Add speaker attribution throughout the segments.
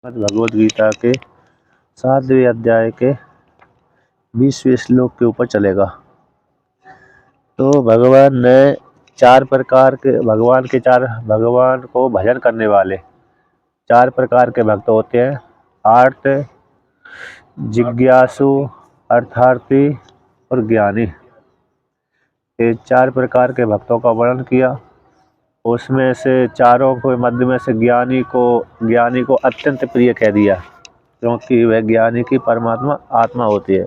Speaker 1: भगवद गीता के 7वें अध्याय के 20वें श्लोक के ऊपर चलेगा। तो भगवान ने भगवान को भजन करने वाले 4 प्रकार के भक्त होते हैं। आर्त, जिज्ञासु, अर्थार्थी और ज्ञानी। ये 4 प्रकार के भक्तों का वर्णन किया। उसमें से चारों के मध्य में से ज्ञानी को अत्यंत प्रिय कह दिया, क्योंकि वह ज्ञानी की परमात्मा आत्मा होती है।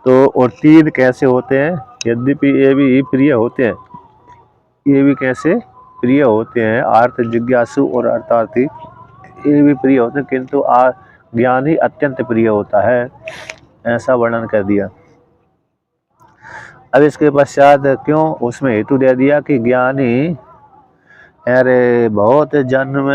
Speaker 1: तो और 3 कैसे होते हैं, यद्यपि ये भी प्रिय होते हैं, ये भी कैसे प्रिय होते हैं, आर्त, जिज्ञासु और अर्थार्थी, ये भी प्रिय होते हैं, किंतु ज्ञानी अत्यंत प्रिय होता है, ऐसा वर्णन कर दिया। अब इसके पश्चात क्यों उसमें हेतु दे दिया कि ज्ञानी अरे बहुत जन्म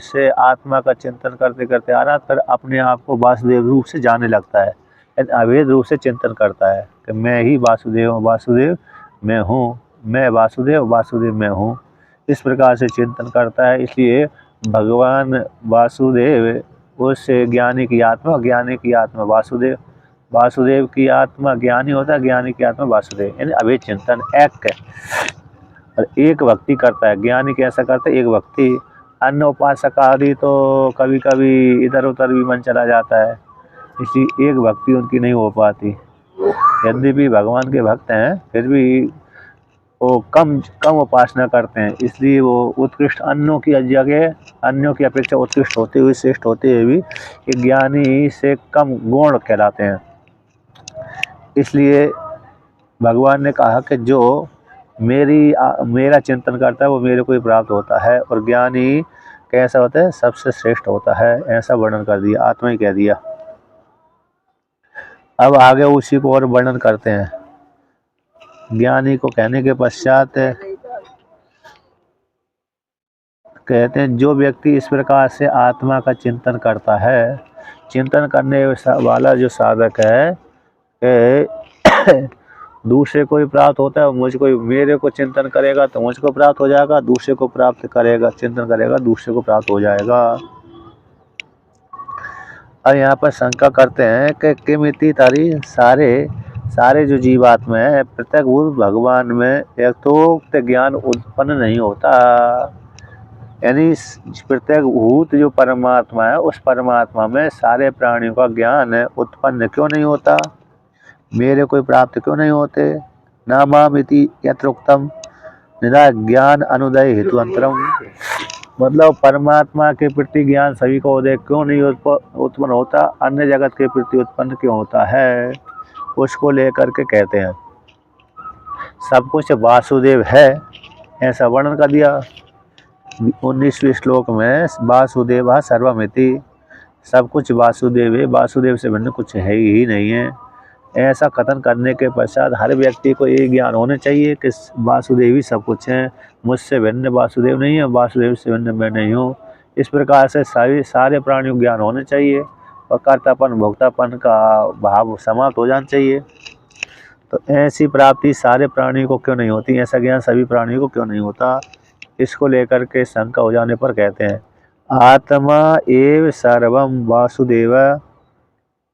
Speaker 1: से आत्मा का चिंतन करते करते आ रहा, फिर अपने आप को वासुदेव रूप से जाने लगता है, अवैध रूप से चिंतन करता है कि मैं ही वासुदेव हूँ, वासुदेव मैं हूँ, मैं वासुदेव, वासुदेव मैं हूँ। इस प्रकार से चिंतन करता है। इसलिए भगवान वासुदेव उस ज्ञानी की आत्मा, ज्ञानी की आत्मा वासुदेव, वासुदेव की आत्मा ज्ञानी होता है, ज्ञानी की आत्मा वासुदेव, यानी अवैध चिंतन एक है। और एक भक्ति करता है, ज्ञानी कैसा करता है, एक भक्ति। अन्य उपासक आदि तो कभी कभी इधर उधर भी मन चला जाता है, इसलिए एक भक्ति उनकी नहीं हो पाती। यद्यपि भगवान के भक्त हैं, फिर भी वो कम उपासना करते हैं, इसलिए वो उत्कृष्ट अन्यों की जगह, अन्यों की अपेक्षा उत्कृष्ट होते हुए, श्रेष्ठ होते हुए भी एक ज्ञानी से कम गुण कहलाते हैं। इसलिए भगवान ने कहा कि जो मेरा चिंतन करता है वो मेरे को ही प्राप्त होता है, और ज्ञानी कैसा होता है, सबसे श्रेष्ठ होता है, ऐसा वर्णन कर दिया, आत्मा ही कह दिया। अब आगे उसी को और वर्णन करते हैं। ज्ञानी को कहने के पश्चात कहते हैं, जो व्यक्ति इस प्रकार से आत्मा का चिंतन करता है, चिंतन करने वाला जो साधक है, दूसरे को भी प्राप्त होता है, मुझको, मेरे को चिंतन करेगा तो मुझको प्राप्त हो जाएगा, दूसरे को प्राप्त करेगा, चिंतन करेगा, दूसरे को प्राप्त हो जाएगा। अब यहाँ पर शंका करते हैं कि किमिति तारी, सारे जो जीवात्मा है प्रत्येक भगवान में एक तो ज्ञान उत्पन्न नहीं होता, यानी प्रत्येक भूत जो परमात्मा है, उस परमात्मा में सारे प्राणियों का ज्ञान उत्पन्न क्यों नहीं होता, मेरे को प्राप्त क्यों नहीं होते। नामामिति यत्रोक्तम निदा ज्ञान अनुदय हेतु अंतरम, मतलब परमात्मा के प्रति ज्ञान सभी को उदय क्यों नहीं उत्पन्न होता, अन्य जगत के प्रति उत्पन्न क्यों होता है, उसको लेकर के कहते हैं सब कुछ वासुदेव है, ऐसा वर्णन कर दिया 19वें श्लोक में। वासुदेव सर्वमिति, सब कुछ वासुदेव है, वासुदेव से भिन्न कुछ है ही नहीं है। ऐसा कथन करने के पश्चात हर व्यक्ति को ये ज्ञान होना चाहिए कि वासुदेव ही सब कुछ है, मुझसे भिन्न वासुदेव नहीं है, वासुदेव से भिन्न मैं नहीं हूँ। इस प्रकार से सारे प्राणियों को ज्ञान होना चाहिए, और कर्तापन भोक्तापन का भाव समाप्त हो जाना चाहिए। तो ऐसी प्राप्ति सारे प्राणियों को क्यों नहीं होती, ऐसा ज्ञान सभी प्राणियों को क्यों नहीं होता, इसको लेकर के शंका हो जाने पर कहते हैं, आत्मा एव सर्वम वासुदेव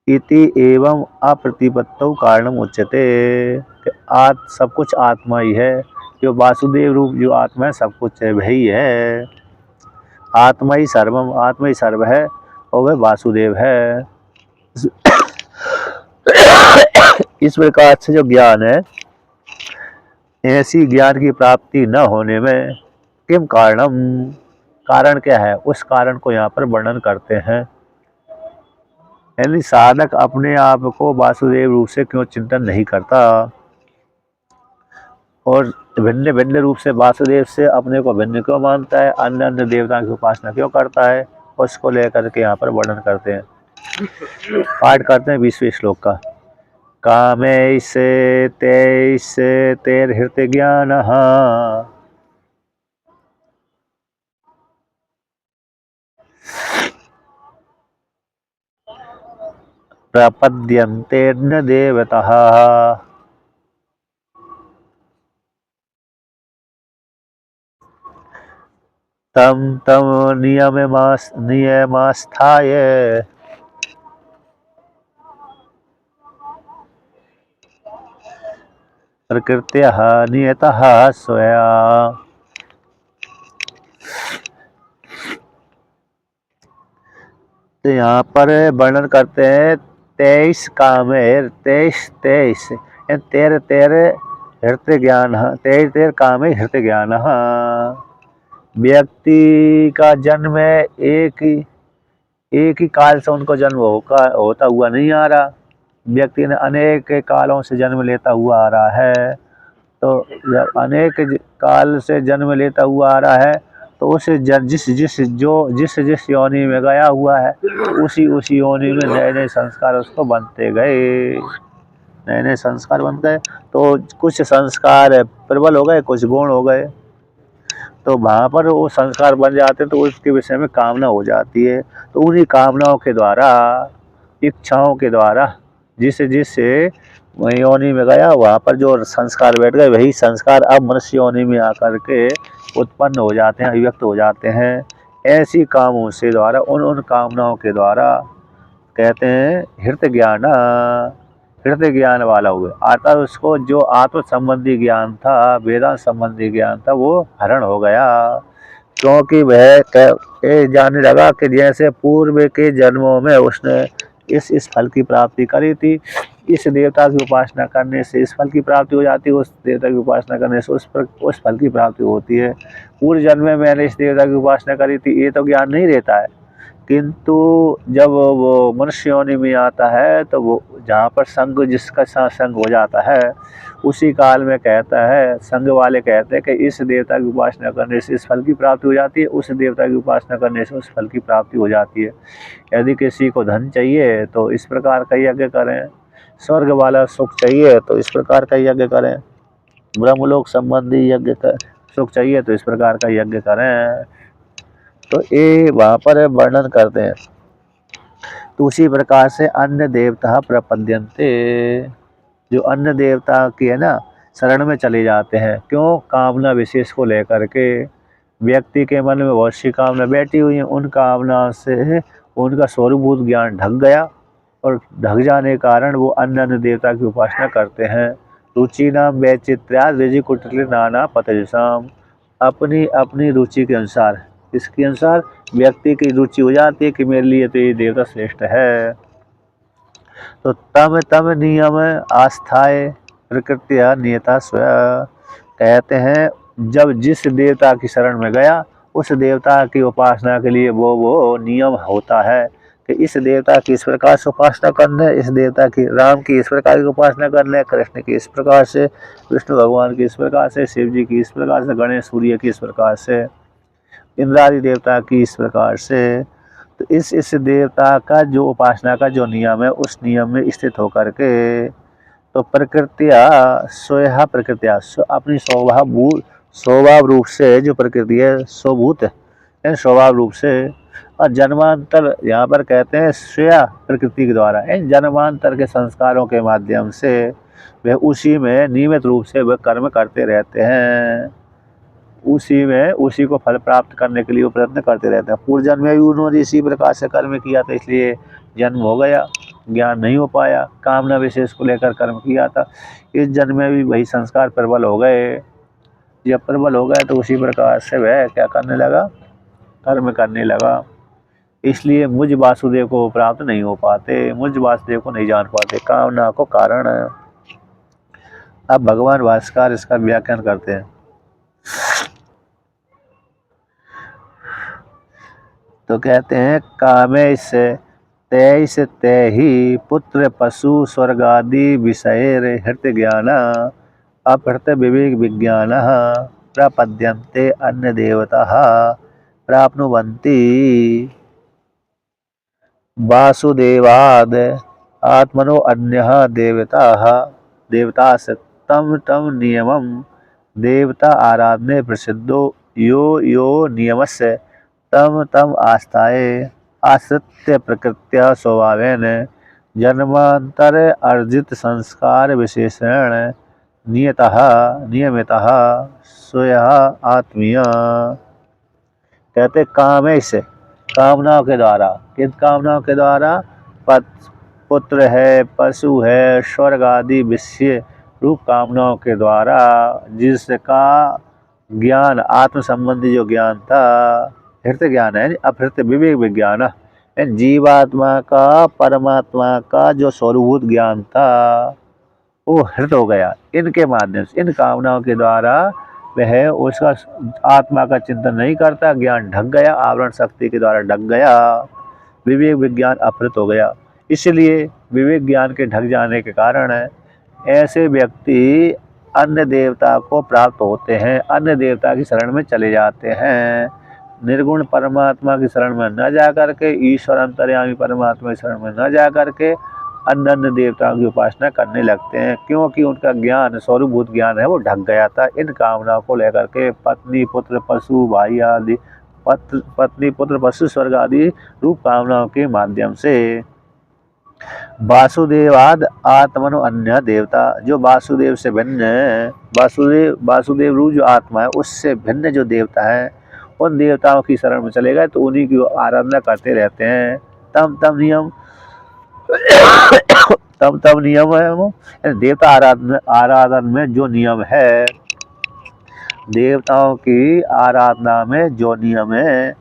Speaker 1: इति एवं अप्रतिपत्तौ कारणम उच्यते। सब कुछ आत्मा ही है, जो वासुदेव रूप जो आत्मा है सब कुछ है, वही है। आत्मा ही सर्वम, आत्मा ही सर्व है, और वह वासुदेव है। इस प्रकार से जो ज्ञान है, ऐसी ज्ञान की प्राप्ति न होने में किम कारणम, कारण क्या है, उस कारण को यहाँ पर वर्णन करते हैं। यानी साधक अपने आप को वासुदेव रूप से क्यों चिंतन नहीं करता, और भिन्न भिन्न रूप से वासुदेव से अपने को भिन्न क्यों मानता है, अन्य अन्य देवताओं की उपासना क्यों करता है, उसको लेकर के यहाँ पर वर्णन करते हैं। पाठ करते हैं 20वें श्लोक का। कामैष तैष तैर्हृत ज्ञानः प्रपद्यन्तेऽन्य देवतः तम तम नियमास्थाय प्रकृत्याः नियतः स्वया। तो यहाँ पर वर्णन करते हैं 23 कामेर 23 तेर तेर हृदय ज्ञान 23 कामे हृदय ज्ञान। व्यक्ति का जन्म एक ही काल से उनको जन्म होता हुआ नहीं आ रहा। व्यक्ति ने अनेक कालों से जन्म लेता हुआ आ रहा है। तो जब अनेक काल से जन्म लेता हुआ आ रहा है तो उस जिस योनि में गया हुआ है उसी योनि में नए नए संस्कार उसको बनते गए, नए नए संस्कार बन गए। तो कुछ संस्कार प्रबल हो गए, कुछ गौण हो गए। तो वहाँ पर वो संस्कार बन जाते हैं तो उसके विषय में कामना हो जाती है। तो उन्हीं कामनाओं के द्वारा, इच्छाओं के द्वारा जिस योनि में गया वहाँ पर जो संस्कार बैठ गए वही संस्कार अब मनुष्य योनि में आकर के उत्पन्न हो जाते हैं, अभिव्यक्त हो जाते हैं। ऐसी कामों से द्वारा उन कामनाओं के द्वारा कहते हैं हृदय ज्ञान वाला हुए। आता उसको जो आत्म संबंधी ज्ञान था, वेदांत संबंधी ज्ञान था, वो हरण हो गया। क्योंकि वह जानने लगा कि जैसे पूर्व के जन्मों में उसने इस फल की प्राप्ति करी थी, इस देवता की उपासना करने से इस फल की प्राप्ति हो जाती है, उस देवता की उपासना करने से उस फल की प्राप्ति होती है। पूर्व जन्म में मैंने इस देवता की उपासना करी थी, ये तो ज्ञान नहीं रहता है। किंतु जब वो मनुष्य योनि में आता है तो वो जहाँ पर संग जिसका साथ संग हो जाता है उसी काल में कहता है, संग वाले कहते हैं कि इस देवता की उपासना करने से इस फल की प्राप्ति हो जाती है, उस देवता की उपासना करने से उस फल की प्राप्ति हो जाती है। यदि किसी को धन चाहिए तो इस प्रकार का यज्ञ करें, स्वर्ग वाला सुख चाहिए तो इस प्रकार का यज्ञ करें, ब्रह्मलोक संबंधी सुख चाहिए तो इस प्रकार का यज्ञ करें। तो ये वहाँ पर वर्णन करते हैं। तो उसी प्रकार से अन्य देवता प्रपद्यन्ते, जो अन्य देवता की है ना शरण में चले जाते हैं। क्यों? कामना विशेष को लेकर के व्यक्ति के मन में बहुत सी कामना बैठी हुई है, उन कामना से उनका स्वरूपभूत ज्ञान ढक गया और ढक जाने के कारण वो अन्य देवता की उपासना करते हैं। रुचि नाम वैचित्र्या ऋजि कुटल नाना पतजसाम, अपनी अपनी रुचि के अनुसार, इसके अनुसार व्यक्ति की रुचि हो जाती है कि मेरे लिए तो ये देवता श्रेष्ठ है। तो तम तम नियम आस्थाए प्रकृतिया नियता स्वयं, कहते हैं जब जिस देवता की शरण में गया उस देवता की उपासना के लिए वो नियम होता है कि इस देवता की इस प्रकार से उपासना करना है, इस देवता की राम की इस प्रकार की उपासना करना है, कृष्ण की इस प्रकार से, विष्णु भगवान की इस प्रकार से, शिव जी की इस प्रकार से, गणेश सूर्य की इस प्रकार से, इंद्रादि देवता की इस प्रकार से। तो इस देवता का जो उपासना का जो नियम है उस नियम में स्थित होकर के तो प्रकृतिया स्वयं प्रकृतिया अपनी स्वभाव रूप से जो प्रकृति है स्वभूत है, स्वभाव रूप से। और जन्मांतर यहाँ पर कहते हैं स्वयं प्रकृति के द्वारा, इन जन्मांतर के संस्कारों के माध्यम से वह उसी में नियमित रूप से वह कर्म करते रहते हैं, उसी को फल प्राप्त करने के लिए वो प्रयत्न करते रहते हैं। पूर्व जन्म में भी उन्होंने इसी प्रकार से कर्म किया था, इसलिए जन्म हो गया, ज्ञान नहीं हो पाया, कामना विशेष को लेकर कर्म किया था। इस जन्म में भी वही संस्कार प्रबल हो गए। जब प्रबल हो गए तो उसी प्रकार से वह क्या करने लगा, कर्म करने लगा। इसलिए मुझ वासुदेव को प्राप्त नहीं हो पाते, मुझ वासुदेव को नहीं जान पाते, कामना को कारण। अब भगवान भास्कर इसका व्याख्यान करते हैं। तो कहते हैं कामे से तेईस ते ही पुत्र पशु स्वर्ग आदि विषय हृत ज्ञान अपहृत विवेक विज्ञान प्रपद्यन्ते अन्य देवता प्राप्नुवन्ति वासुदेवाद आत्मनो अन्यः देवतास् तम तम नियमं देवता आराधने प्रसिद्धो यो नियमस्य तम तम आस्थाए आश्रित्य प्रकृत्या स्वभावेन जन्मांतर अर्जित संस्कार विशेषण नियमितः स्वयं आत्मीय। कहते कामेश से, कामनाओं के द्वारा। किन कामनाओं के द्वारा? पुत्र है, पशु है, स्वर्ग आदि विषय रूप कामनाओं के द्वारा, जिसका ज्ञान आत्म संबंधी जो ज्ञान था, हृदय ज्ञान है, अपहृत विवेक विज्ञान, जीवात्मा का परमात्मा का जो स्वरूभूत ज्ञान था वो हृत हो गया इनके माध्यम से। इन कामनाओं के द्वारा वह उसका आत्मा का चिंतन नहीं करता, ज्ञान ढक गया, आवरण शक्ति के द्वारा ढक गया, विवेक विज्ञान अपहृत हो गया। इसलिए विवेक ज्ञान के ढक जाने के कारण ऐसे व्यक्ति अन्य देवता को प्राप्त होते हैं, अन्य देवता की शरण में चले जाते हैं। निर्गुण परमात्मा की शरण में न जा करके, ईश्वर अंतर्यामी परमात्मा की शरण में न जा करके अन्य अन्य देवताओं की उपासना करने लगते हैं, क्योंकि उनका ज्ञान स्वरूभूत ज्ञान है वो ढक गया था इन कामनाओं को लेकर के। पत्नी पुत्र पशु भाई आदि, पत्नी पुत्र पशु स्वर्ग आदि रूप कामनाओं के माध्यम से। वासुदेवाद आत्मनो अन्य देवता, जो वासुदेव से भिन्न है, वासुदेव रूप जो आत्मा है उससे भिन्न जो देवता है, उन देवताओं की शरण में चले गए तो उन्हीं की आराधना करते रहते हैं। तम तम नियम तम नियम है वो देवता आराधन में जो नियम है, देवताओं की आराधना में जो नियम है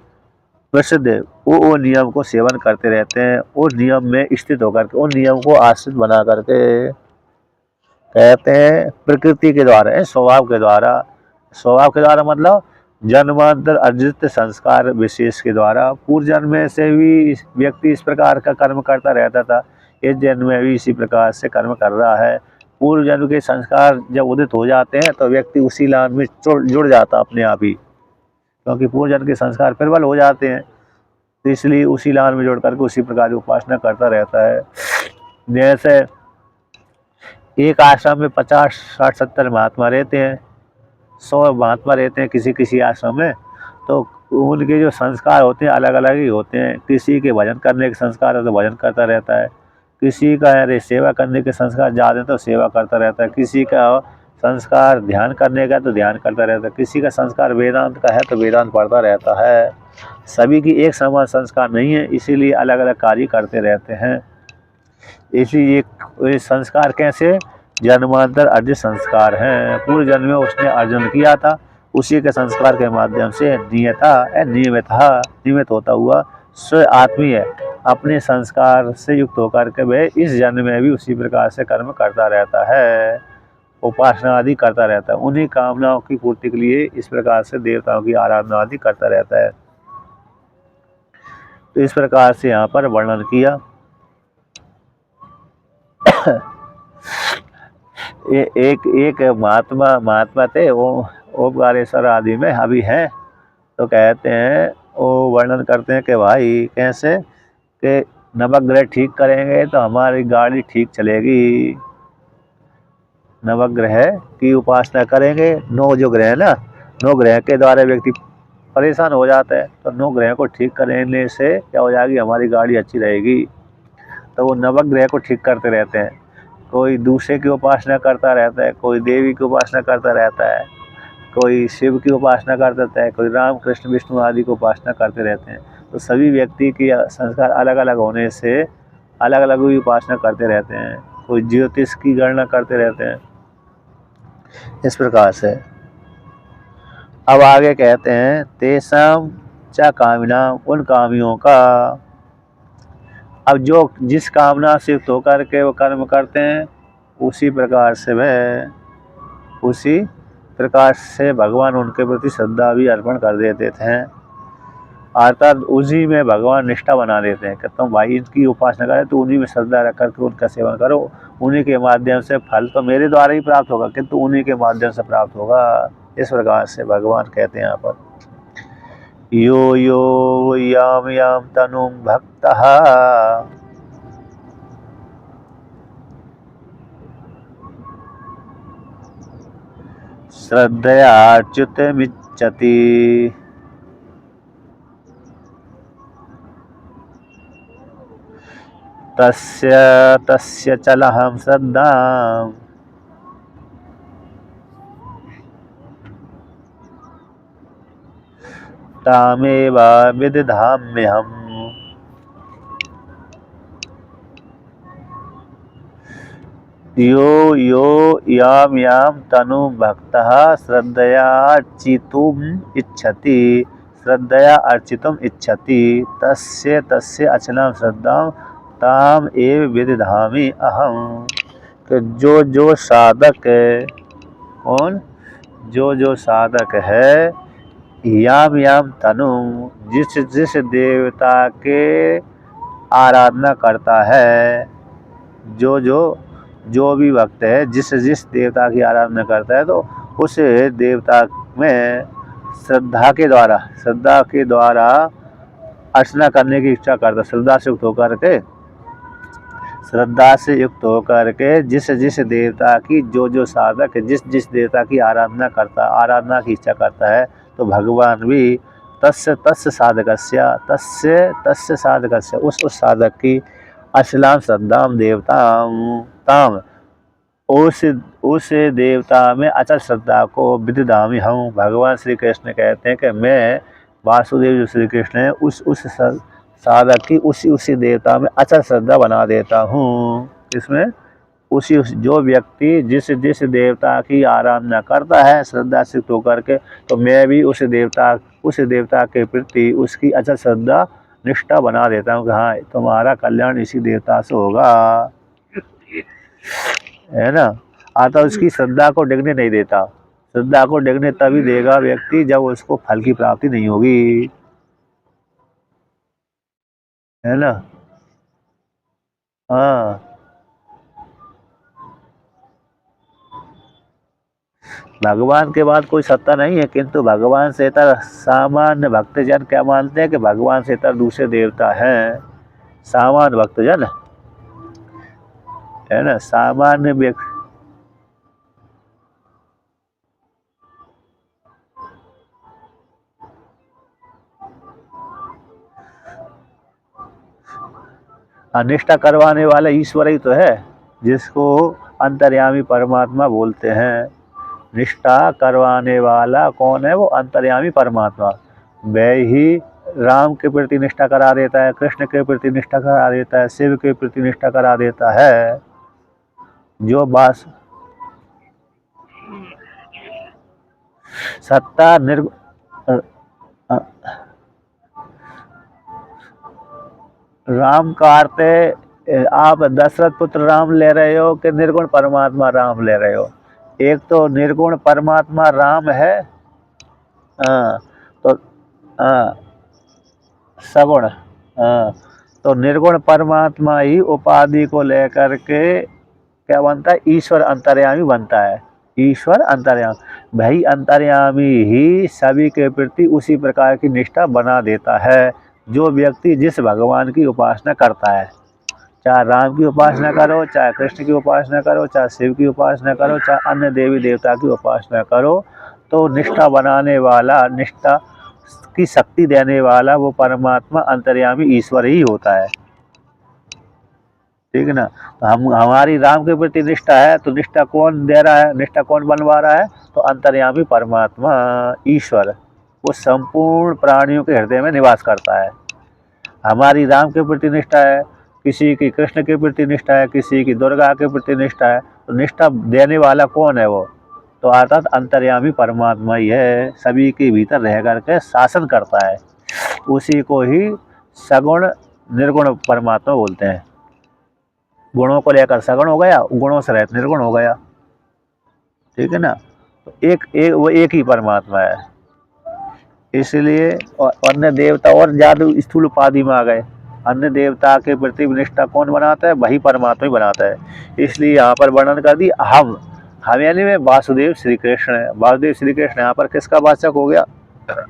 Speaker 1: प्रसिद्ध, वो नियम को सेवन करते रहते हैं। उस नियम में स्थित होकर के, उन नियम को आश्रित बना करके, कहते हैं प्रकृति के द्वारा, स्वभाव के द्वारा। स्वभाव के द्वारा मतलब जन्मांतर अर्जित संस्कार विशेष के द्वारा। पूर्व जन्म में से भी व्यक्ति इस प्रकार का कर्म करता रहता था, इस जन्म में भी इसी प्रकार से कर्म कर रहा है। पूर्व जन्म के संस्कार जब उदित हो जाते हैं तो व्यक्ति उसी लाइन में जुड़ जाता अपने आप ही, क्योंकि पूर्व जन्म के संस्कार प्रबल हो जाते हैं, तो इसलिए उसी लाइन में जुड़ करके उसी प्रकार की उपासना करता रहता है। जैसे एक आश्रम में 50, 60, 70 महात्मा रहते हैं, 100 महात्मा रहते हैं किसी किसी आश्रम में, तो उनके जो संस्कार होते हैं अलग अलग ही होते हैं। किसी के भजन करने के संस्कार है तो भजन करता रहता है, किसी का अरे सेवा करने के संस्कार ज़्यादा है तो सेवा करता रहता है, किसी का संस्कार ध्यान करने का तो ध्यान करता रहता है, किसी का संस्कार वेदांत का है तो वेदांत पढ़ता रहता है। सभी की एक समान संस्कार नहीं है, इसीलिए अलग अलग कार्य करते रहते हैं। इसलिए ये संस्कार कैसे? जन्मांतर अर्जित संस्कार हैं। पूर्व जन्म में उसने अर्जन किया था, उसी के संस्कार के माध्यम से नियमित होता हुआ स्व आत्मीय अपने संस्कार से युक्त होकर के वह इस जन्म में भी उसी प्रकार से कर्म करता रहता है, उपासना आदि करता रहता है। उन्हीं कामनाओं की पूर्ति के लिए इस प्रकार से देवताओं की आराधना आदि करता रहता है। तो इस प्रकार से यहाँ पर वर्णन किया। एक महात्मा थे, वो ओमकारेश्वर आदि में अभी हैं, तो कहते हैं, वो वर्णन करते हैं कि भाई कैसे कि नवग्रह ठीक करेंगे तो हमारी गाड़ी ठीक चलेगी। नवग्रह की उपासना करेंगे, 9 जो ग्रह है ना, 9 ग्रह के द्वारा व्यक्ति परेशान हो जाता है, तो 9 ग्रह को ठीक करने से क्या हो जाएगी, हमारी गाड़ी अच्छी रहेगी। तो वो नवग्रह को ठीक करते रहते हैं। कोई दूसरे की उपासना करता रहता है, कोई देवी की उपासना करता रहता है, कोई शिव की उपासना करता रहता है, कोई राम कृष्ण विष्णु आदि की उपासना करते रहते हैं। तो सभी व्यक्ति की संस्कार अलग अलग होने से अलग अलग भी उपासना करते रहते हैं। कोई ज्योतिष की गणना करते रहते हैं, इस प्रकार से। अब आगे कहते हैं तेषां च कामिनां, उन कामियों का। अब जो जिस कामना से युक्त होकर के वो कर्म करते हैं, उसी प्रकार से भगवान उनके प्रति श्रद्धा भी अर्पण कर देते हैं, अर्थात उसी में भगवान निष्ठा बना देते हैं कि तुम भाई इनकी उपासना करें तो उन्हीं में श्रद्धा रख करके उनका सेवन करो, उन्हीं के माध्यम से फल तो मेरे द्वारा ही प्राप्त होगा किंतु उन्हीं के माध्यम से प्राप्त होगा। इस प्रकार से भगवान कहते हैं यहाँ पर, यो यो याम याम तनुं भक्तः श्रद्धयाच्युतमिच्छति तस्य चलहं श्रद्धां तामेव विदधाम्यहम्। यो यो यां यां तनु भक्तः श्रद्धया अर्चितुम् इच्छति तस्य तस्य अचलां श्रद्धां ताम एव विदधामि अहम्। कि जो साधक है, कौन, जो साधक है, याम याम तनु, जिस जिस देवता के आराधना करता है, जो भी भक्त है जिस जिस देवता की आराधना करता है, तो उस देवता में श्रद्धा के द्वारा अर्चना करने की इच्छा करता, श्रद्धा से युक्त होकर के जिस जिस देवता की जो साधक जिस जिस देवता की आराधना की इच्छा करता है, तो भगवान भी तस्य साधकस्य उस साधक की अचलां श्रद्धाम देवताम ताम, उस देवता में अचल श्रद्धा को विदधामि हम। भगवान श्री कृष्ण कहते हैं कि मैं, वासुदेव जो श्री कृष्ण है, उस साधक की उसी देवता में अचल श्रद्धा बना देता हूँ। इसमें उसी जो व्यक्ति जिस जिस देवता की आराधना करता है श्रद्धा से होकर के, तो मैं भी उस देवता के प्रति उसकी अचल श्रद्धा निष्ठा बना देता हूँ कि हाँ तुम्हारा कल्याण इसी देवता से होगा, है ना। आता उसकी श्रद्धा को डिगने नहीं देता। श्रद्धा को डिगने तभी देगा व्यक्ति जब उसको फल की प्राप्ति नहीं होगी, है ना। हाँ, भगवान के बाद कोई सत्ता नहीं है, किंतु भगवान से इतर सामान्य भक्तजन क्या मानते हैं कि भगवान से इतर दूसरे देवता हैं। सामान्य भक्तजन, है ना, सामान्य व्यक्ति। निष्ठा करवाने वाला ईश्वर ही तो है, जिसको अंतर्यामी परमात्मा बोलते हैं। निष्ठा करवाने वाला कौन है? वो अंतर्यामी परमात्मा। वह ही राम के प्रति निष्ठा करा देता है, कृष्ण के प्रति निष्ठा करा देता है, शिव के प्रति निष्ठा करा देता है। जो बास सत्ता राम का अर्थ है, आप दशरथ पुत्र राम ले रहे हो कि निर्गुण परमात्मा राम ले रहे हो? एक तो निर्गुण परमात्मा राम है, तो सगुण, तो निर्गुण परमात्मा ही उपाधि को लेकर के क्या बनता है? ईश्वर अंतर्यामी बनता है। ईश्वर अंतर्यामी, भाई अंतर्यामी ही सभी के प्रति उसी प्रकार की निष्ठा बना देता है। जो व्यक्ति जिस भगवान की उपासना करता है, चाहे राम की उपासना करो, चाहे कृष्ण की उपासना करो, चाहे शिव की उपासना करो, चाहे अन्य देवी देवता की उपासना करो, तो निष्ठा बनाने वाला, निष्ठा की शक्ति देने वाला वो परमात्मा अंतर्यामी ईश्वर ही होता है, ठीक है ना। तो हमारी राम के प्रति निष्ठा है, तो निष्ठा कौन दे रहा है, निष्ठा कौन बनवा रहा है? तो अंतर्यामी परमात्मा ईश्वर, वो संपूर्ण प्राणियों के हृदय में निवास करता है। हमारी राम के प्रति निष्ठा है, किसी की कृष्ण के प्रति निष्ठा है, किसी की दुर्गा के प्रति निष्ठा है, तो निष्ठा देने वाला कौन है? वो तो अर्थात अंतर्यामी परमात्मा ही है, सभी के भीतर रह करके शासन करता है। उसी को ही सगुण निर्गुण परमात्मा बोलते हैं। गुणों को लेकर सगुण हो गया, गुणों से रहित निर्गुण हो गया, ठीक है ना। तो वो एक ही परमात्मा है। इसलिए अन्य देवता और ज्यादा स्थूल उपाधि में आ गए। अन्य देवता के प्रति निष्ठा कौन बनाता है? वही परमात्मा ही बनाता है। इसलिए यहाँ पर वर्णन कर दी हम यानी में वासुदेव श्री कृष्ण है। वासुदेव श्री कृष्ण यहाँ पर किसका वाचक हो गया?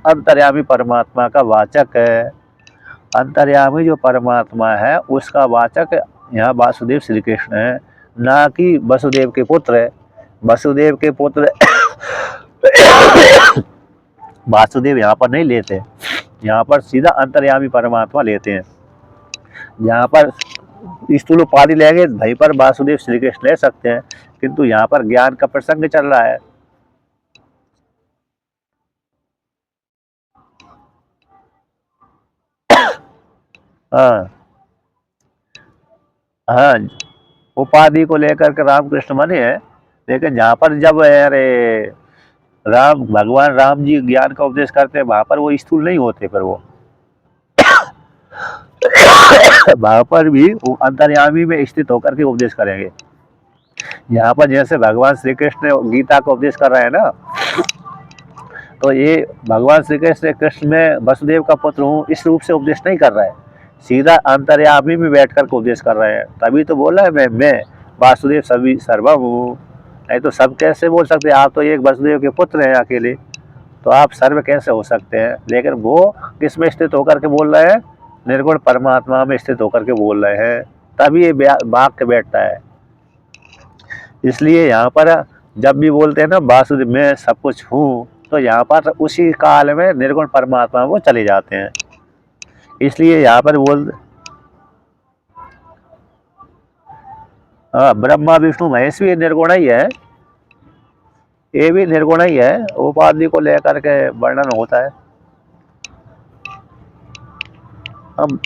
Speaker 1: अंतर्यामी परमात्मा का वाचक है। अंतर्यामी जो परमात्मा है उसका वाचक यहाँ वासुदेव श्री कृष्ण है, ना कि वसुदेव के पुत्र है। वसुदेव के पुत्र वासुदेव यहाँ पर नहीं लेते, यहाँ पर सीधा अंतर्यामी परमात्मा लेते हैं। यहाँ पर स्थूल उपाधि लेंगे वहीं पर वासुदेव श्री कृष्ण ले सकते हैं, किंतु यहाँ पर ज्ञान का प्रसंग चल रहा है। हाँ हाँ, उपाधि को लेकर के रामकृष्ण बने हैं, लेकिन जहाँ पर जब अरे राम भगवान राम जी ज्ञान का उपदेश करते हैं वहां पर वो स्थूल नहीं होते, पर वो वहां पर भी वो अंतर्यामी में स्थित होकर के उपदेश करेंगे। यहाँ पर जैसे भगवान श्री कृष्ण गीता का उपदेश कर रहे हैं ना, तो ये भगवान श्री कृष्ण कृष्ण में वसुदेव का पुत्र हूँ इस रूप से उपदेश नहीं कर रहा है, सीधा अंतर्यामी में बैठ कर के उपदेश कर रहे हैं। तभी तो बोला है मैं वासुदेव सभी सर्वम हूँ। नहीं तो सब कैसे बोल सकते हैं, आप तो एक वसुदेव के पुत्र हैं अकेले, तो आप सर्व कैसे हो सकते हैं। लेकिन वो किस में स्थित होकर के बोल रहे हैं, निर्गुण परमात्मा में स्थित होकर के बोल रहे हैं, तभी ये वाक्य बैठता है। इसलिए यहाँ पर जब भी बोलते हैं ना वासुदेव मैं सब कुछ हूँ, तो यहाँ पर उसी काल में निर्गुण परमात्मा वो चले जाते हैं। इसलिए यहाँ पर बोल ब्रह्मा विष्णु महेश भी निर्गुण ही है, ये भी निर्गुण ही है, उपाधि को लेकर के वर्णन होता है। अब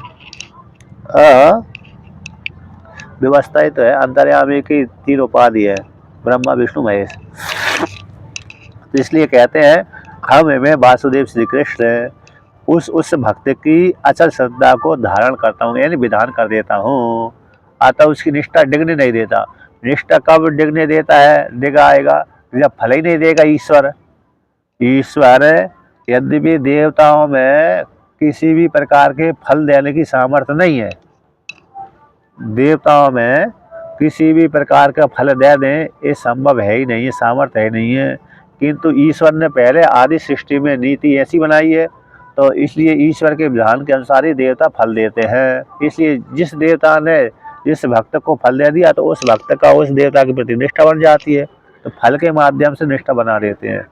Speaker 1: व्यवस्था ही तो है, अंतर्यामी की तीन उपाधि है, ब्रह्मा विष्णु महेश। तो इसलिए कहते हैं हम में वासुदेव श्री कृष्ण उस भक्त की अचल श्रद्धा को धारण करता हूँ, यानी विधान कर देता हूँ, अतः उसकी निष्ठा डिगने नहीं देता। निष्ठा कब डिगने देता है, दिखाएगा जब फल ही नहीं देगा ईश्वर। ईश्वर यद्यपि देवताओं में किसी भी प्रकार के फल देने की सामर्थ्य नहीं है, देवताओं में किसी भी प्रकार का फल दे दें ये संभव है ही नहीं है, सामर्थ्य है नहीं है। किंतु ईश्वर ने पहले आदि सृष्टि में नीति ऐसी बनाई है, तो इसलिए ईश्वर के विधान के अनुसार ही देवता फल देते हैं। इसलिए जिस देवता ने जिस भक्त को फल दे दिया तो उस भक्त का उस देवता के प्रति निष्ठा बन जाती है, तो फल के माध्यम से निष्ठा बना देते हैं।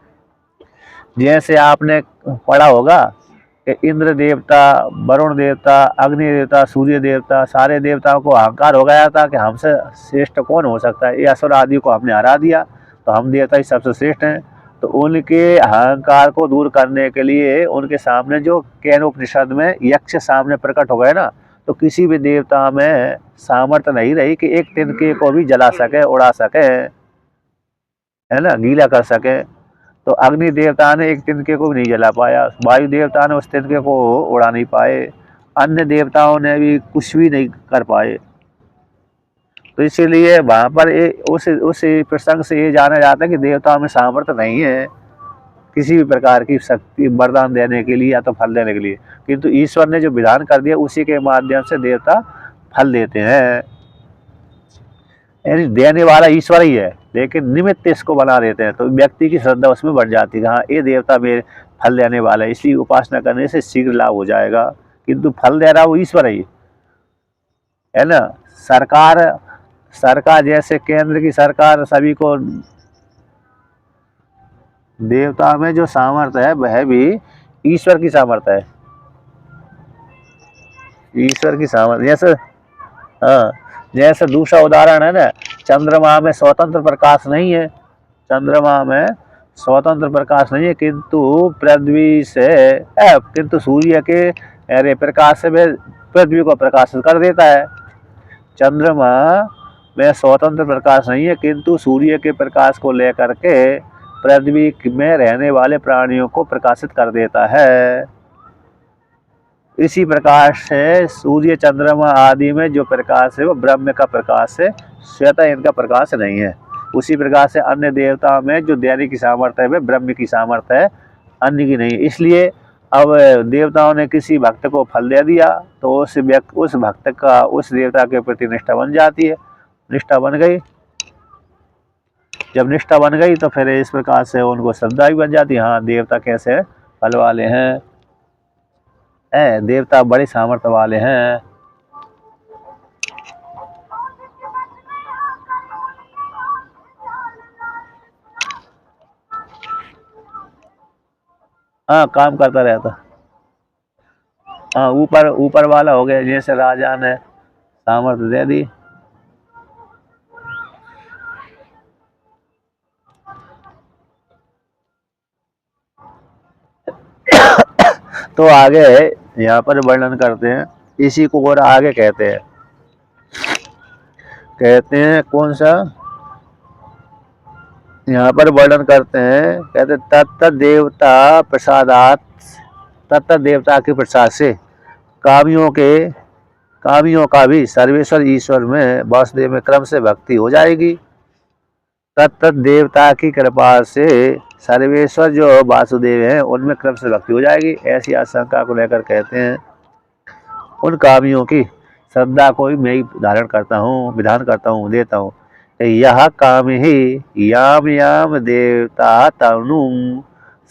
Speaker 1: जैसे आपने पढ़ा होगा कि इंद्र देवता, वरुण देवता, अग्नि देवता, सूर्य देवता, सारे देवताओं को अहंकार हो गया था कि हमसे श्रेष्ठ कौन हो सकता है, ये असुर आदि को हमने हरा दिया तो हम देवता ही सबसे श्रेष्ठ हैं। तो उनके अहंकार को दूर करने के लिए उनके सामने जो केनोपनिषद में यक्ष सामने प्रकट हो गए ना, तो किसी भी देवता में सामर्थ्य नहीं रही कि एक तिनके को भी जला सके, उड़ा सके, है ना, गीला कर सके। तो अग्नि देवता ने एक तिनके को भी नहीं जला पाया, वायु देवता ने उस तिनके को उड़ा नहीं पाए, अन्य देवताओं ने भी कुछ भी नहीं कर पाए। तो इसीलिए वहां पर उस प्रसंग से ये जाना जाता है कि देवताओं में सामर्थ्य नहीं है किसी भी प्रकार की शक्ति वरदान देने के लिए या तो फल देने के लिए, किंतु ईश्वर ने जो विधान कर दिया उसी के माध्यम से देवता फल देते हैं। यानी देने वाला ईश्वर ही है, लेकिन निमित्त इसको बना देते हैं, तो व्यक्ति की श्रद्धा उसमें बढ़ जाती है, हाँ ये देवता मेरे फल देने वाला है, इसलिए उपासना करने से शीघ्र लाभ हो जाएगा। किंतु फल दे रहा वो ईश्वर ही है ना। सरकार सरकार जैसे केंद्र की सरकार सभी को, देवता में जो सामर्थ्य है वह भी ईश्वर की सामर्थ्य है, ईश्वर की सामर्थ्य। जैसे हाँ, जैसे दूसरा उदाहरण है ना, चंद्रमा में स्वतंत्र प्रकाश नहीं है, चंद्रमा में स्वतंत्र प्रकाश नहीं है, किंतु पृथ्वी से किंतु सूर्य के अरे प्रकाश से पृथ्वी को प्रकाशित कर देता है। चंद्रमा में स्वतंत्र प्रकाश नहीं है, किंतु सूर्य के प्रकाश को लेकर के पृथ्वी में रहने वाले प्राणियों को प्रकाशित कर देता है। इसी प्रकार से सूर्य चंद्रमा आदि में जो प्रकाश है वो ब्रह्म का प्रकाश है, स्वतः इनका प्रकाश नहीं है। उसी प्रकार से अन्य देवताओं में जो देने की सामर्थ्य है वह ब्रह्म की सामर्थ्य है, अन्य की नहीं। इसलिए अब देवताओं ने किसी भक्त को फल दे दिया तो उस भक्त का उस देवता के प्रति निष्ठा बन जाती है, निष्ठा बन गई। जब निष्ठा बन गई तो फिर इस प्रकार से उनको श्रद्धा भी बन जाती है, हाँ देवता कैसे फल वाले हैं, देवता बड़े सामर्थ्य वाले हैं। हाँ काम करता रहता, हाँ ऊपर ऊपर वाला हो गया, जैसे राजा ने सामर्थ्य दे दी। तो आगे यहाँ पर वर्णन करते हैं इसी को और आगे कहते हैं कौन सा, यहाँ पर वर्णन करते हैं, कहते तत्त देवता प्रसादात, तत्त देवता के प्रसाद से कामियों का भी सर्वेश्वर ईश्वर में वासुदेव में क्रम से भक्ति हो जाएगी। तत्त देवता की कृपा से सर्वेश्वर जो वासुदेव हैं उनमें क्रम से भक्ति हो जाएगी, ऐसी आशंका को लेकर कहते हैं उन कामियों की श्रद्धा को भी मैं ही धारण करता हूँ, विधान करता हूँ, देता हूँ। यह काम ही याम याम देवता तनु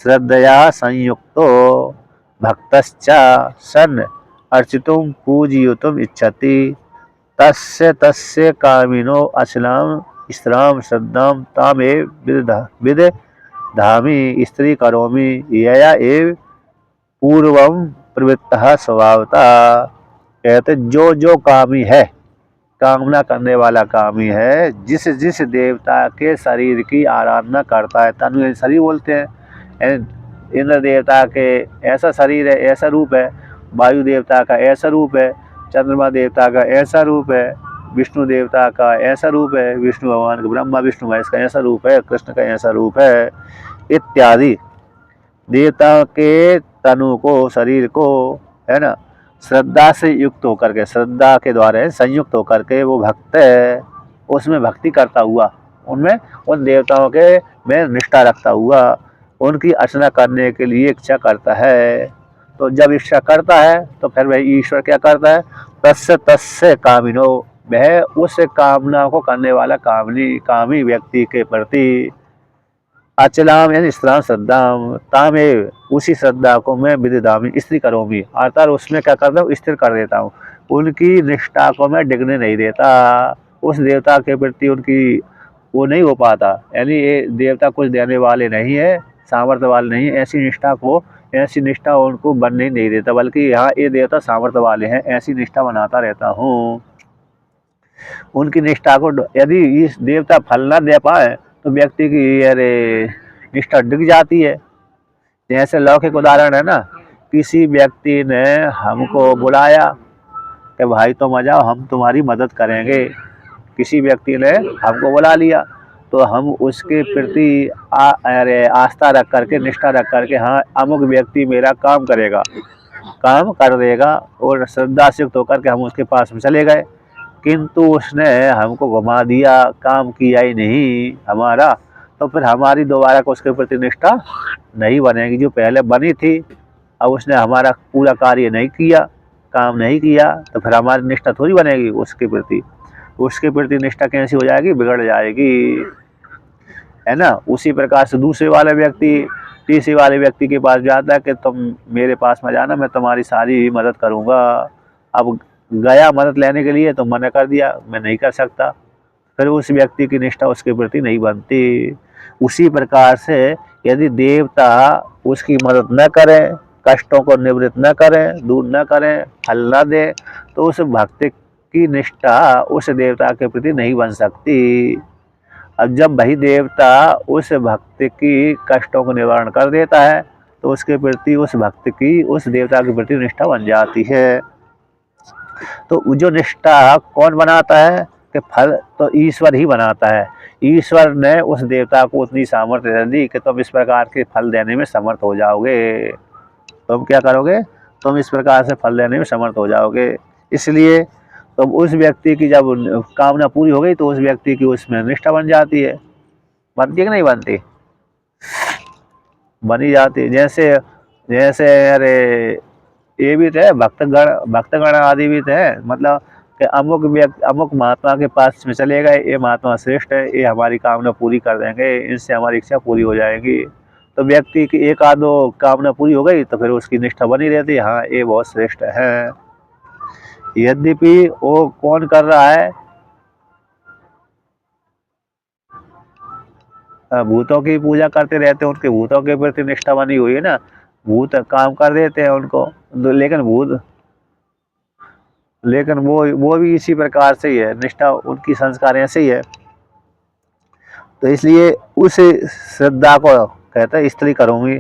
Speaker 1: श्रद्धया संयुक्तो भक्तश्चा सन अर्चितुम पूजयितुम इच्छति तस्य तस्य कामिनो अचलाम स्त्राम श्रद्धाम तामे विदधामि स्त्री करोमि यया एव पूर्वम प्रवृत्तः स्वभावता। कहते जो जो कामी है, कामना करने वाला कामी है, जिस जिस देवता के शरीर की आराधना करता है, तनु शरीर बोलते हैं, इंद्र देवता के ऐसा शरीर है, ऐसा रूप है, वायु देवता का ऐसा रूप है, चंद्रमा देवता का ऐसा रूप है, विष्णु देवता का ऐसा रूप है, विष्णु भगवान का, ब्रह्मा विष्णु महेश का ऐसा रूप है, कृष्ण का ऐसा रूप है, इत्यादि देवता के तनु को, शरीर को, है ना, श्रद्धा से युक्त होकर के, श्रद्धा के द्वारा संयुक्त होकर के वो भक्त है, उसमें भक्ति करता हुआ, उनमें उन देवताओं के में निष्ठा रखता हुआ उनकी अर्चना करने के लिए इच्छा करता है। तो जब इच्छा करता है तो फिर वह ईश्वर क्या करता है, तस्य तस्य कामिनो, वह उस कामना को करने वाला कामी व्यक्ति के प्रति अचलाम यानी स्त्राम श्रद्धाम तामेव, उसी श्रद्धा को मैं विदिधामि स्थिर करोमी, अर्थात उसमें क्या करता हूँ, स्थिर कर देता हूँ, उनकी निष्ठा को मैं डिगने नहीं देता, उस देवता के प्रति उनकी वो नहीं हो पाता, यानी ये देवता कुछ देने वाले नहीं है, सामर्थ्य वाले नहीं, ऐसी निष्ठा उनको बनने नहीं देता, बल्कि यहाँ ये देवता सामर्थ्य वाले हैं, ऐसी निष्ठा बनाता रहता हूँ। उनकी निष्ठा को यदि इस देवता फल न दे पाए तो व्यक्ति की अरे निष्ठा डिग जाती है। जैसे लौकिक उदाहरण है ना, किसी व्यक्ति ने हमको बुलाया कि भाई तुम आ जाओ, हम तुम्हारी मदद करेंगे, किसी व्यक्ति ने हमको बुला लिया तो हम उसके प्रति आस्था रख करके, निष्ठा रख करके, हाँ अमुक व्यक्ति मेरा काम करेगा, काम कर देगा, और श्रद्धा से युक्त होकर के हम उसके पास में चले गए, किंतु उसने हमको घुमा दिया, काम किया ही नहीं हमारा, तो फिर हमारी दोबारा को उसके प्रति निष्ठा नहीं बनेगी, जो पहले बनी थी। अब उसने हमारा पूरा कार्य नहीं किया, काम नहीं किया, तो फिर हमारी निष्ठा थोड़ी बनेगी उसके प्रति निष्ठा कैसी हो जाएगी, बिगड़ जाएगी, है ना। उसी प्रकार से दूसरे वाले व्यक्ति तीसरे वाले व्यक्ति के पास जाता है कि तुम मेरे पास में जाना, मैं तुम्हारी सारी मदद करूँगा। अब गया मदद लेने के लिए तो मना कर दिया, मैं नहीं कर सकता, फिर उस व्यक्ति की निष्ठा उसके प्रति नहीं बनती। उसी प्रकार से यदि देवता उसकी मदद न करें, कष्टों को निवृत्त न करें, दूर न करें, फल न दे, तो उस भक्त की निष्ठा उस देवता के प्रति नहीं बन सकती। अब जब वही देवता उस भक्त की कष्टों को निवारण कर देता है तो उसके प्रति उस भक्त की उस देवता के प्रति निष्ठा बन जाती है। तो जो निष्ठा कौन बनाता है कि फल तो ईश्वर ही बनाता है। ईश्वर ने उस देवता को उतनी सामर्थ्य दे दी कि तुम इस प्रकार के फल देने में समर्थ हो जाओगे, तुम क्या करोगे, तुम इस प्रकार से फल देने में समर्थ हो जाओगे। इसलिए तो उस व्यक्ति की जब कामना पूरी हो गई तो उस व्यक्ति की उसमें निष्ठा बन जाती है। बनती है कि नहीं बनती, बनी जाती है। जैसे जैसे अरे ये भी थे भक्तगण आदि भी थे, मतलब कि अमुक महात्मा के पास में चले गए, ये महात्मा श्रेष्ठ है, ये हमारी कामना पूरी कर देंगे, इनसे हमारी इच्छा पूरी हो जाएगी। तो व्यक्ति की एक आधो कामना पूरी हो गई तो फिर उसकी निष्ठा बनी रहती है, हाँ ये बहुत श्रेष्ठ है। यद्यपि वो कौन कर रहा है, भूतों की पूजा करते रहते हैं, उनके भूतों के प्रति निष्ठा बनी हुई है ना, भूत काम कर देते हैं उनको, लेकिन वो भी इसी प्रकार से ही है, निष्ठा उनकी संस्कार ऐसे ही है। तो इसलिए उस श्रद्धा को कहते हैं स्त्री करूँगी,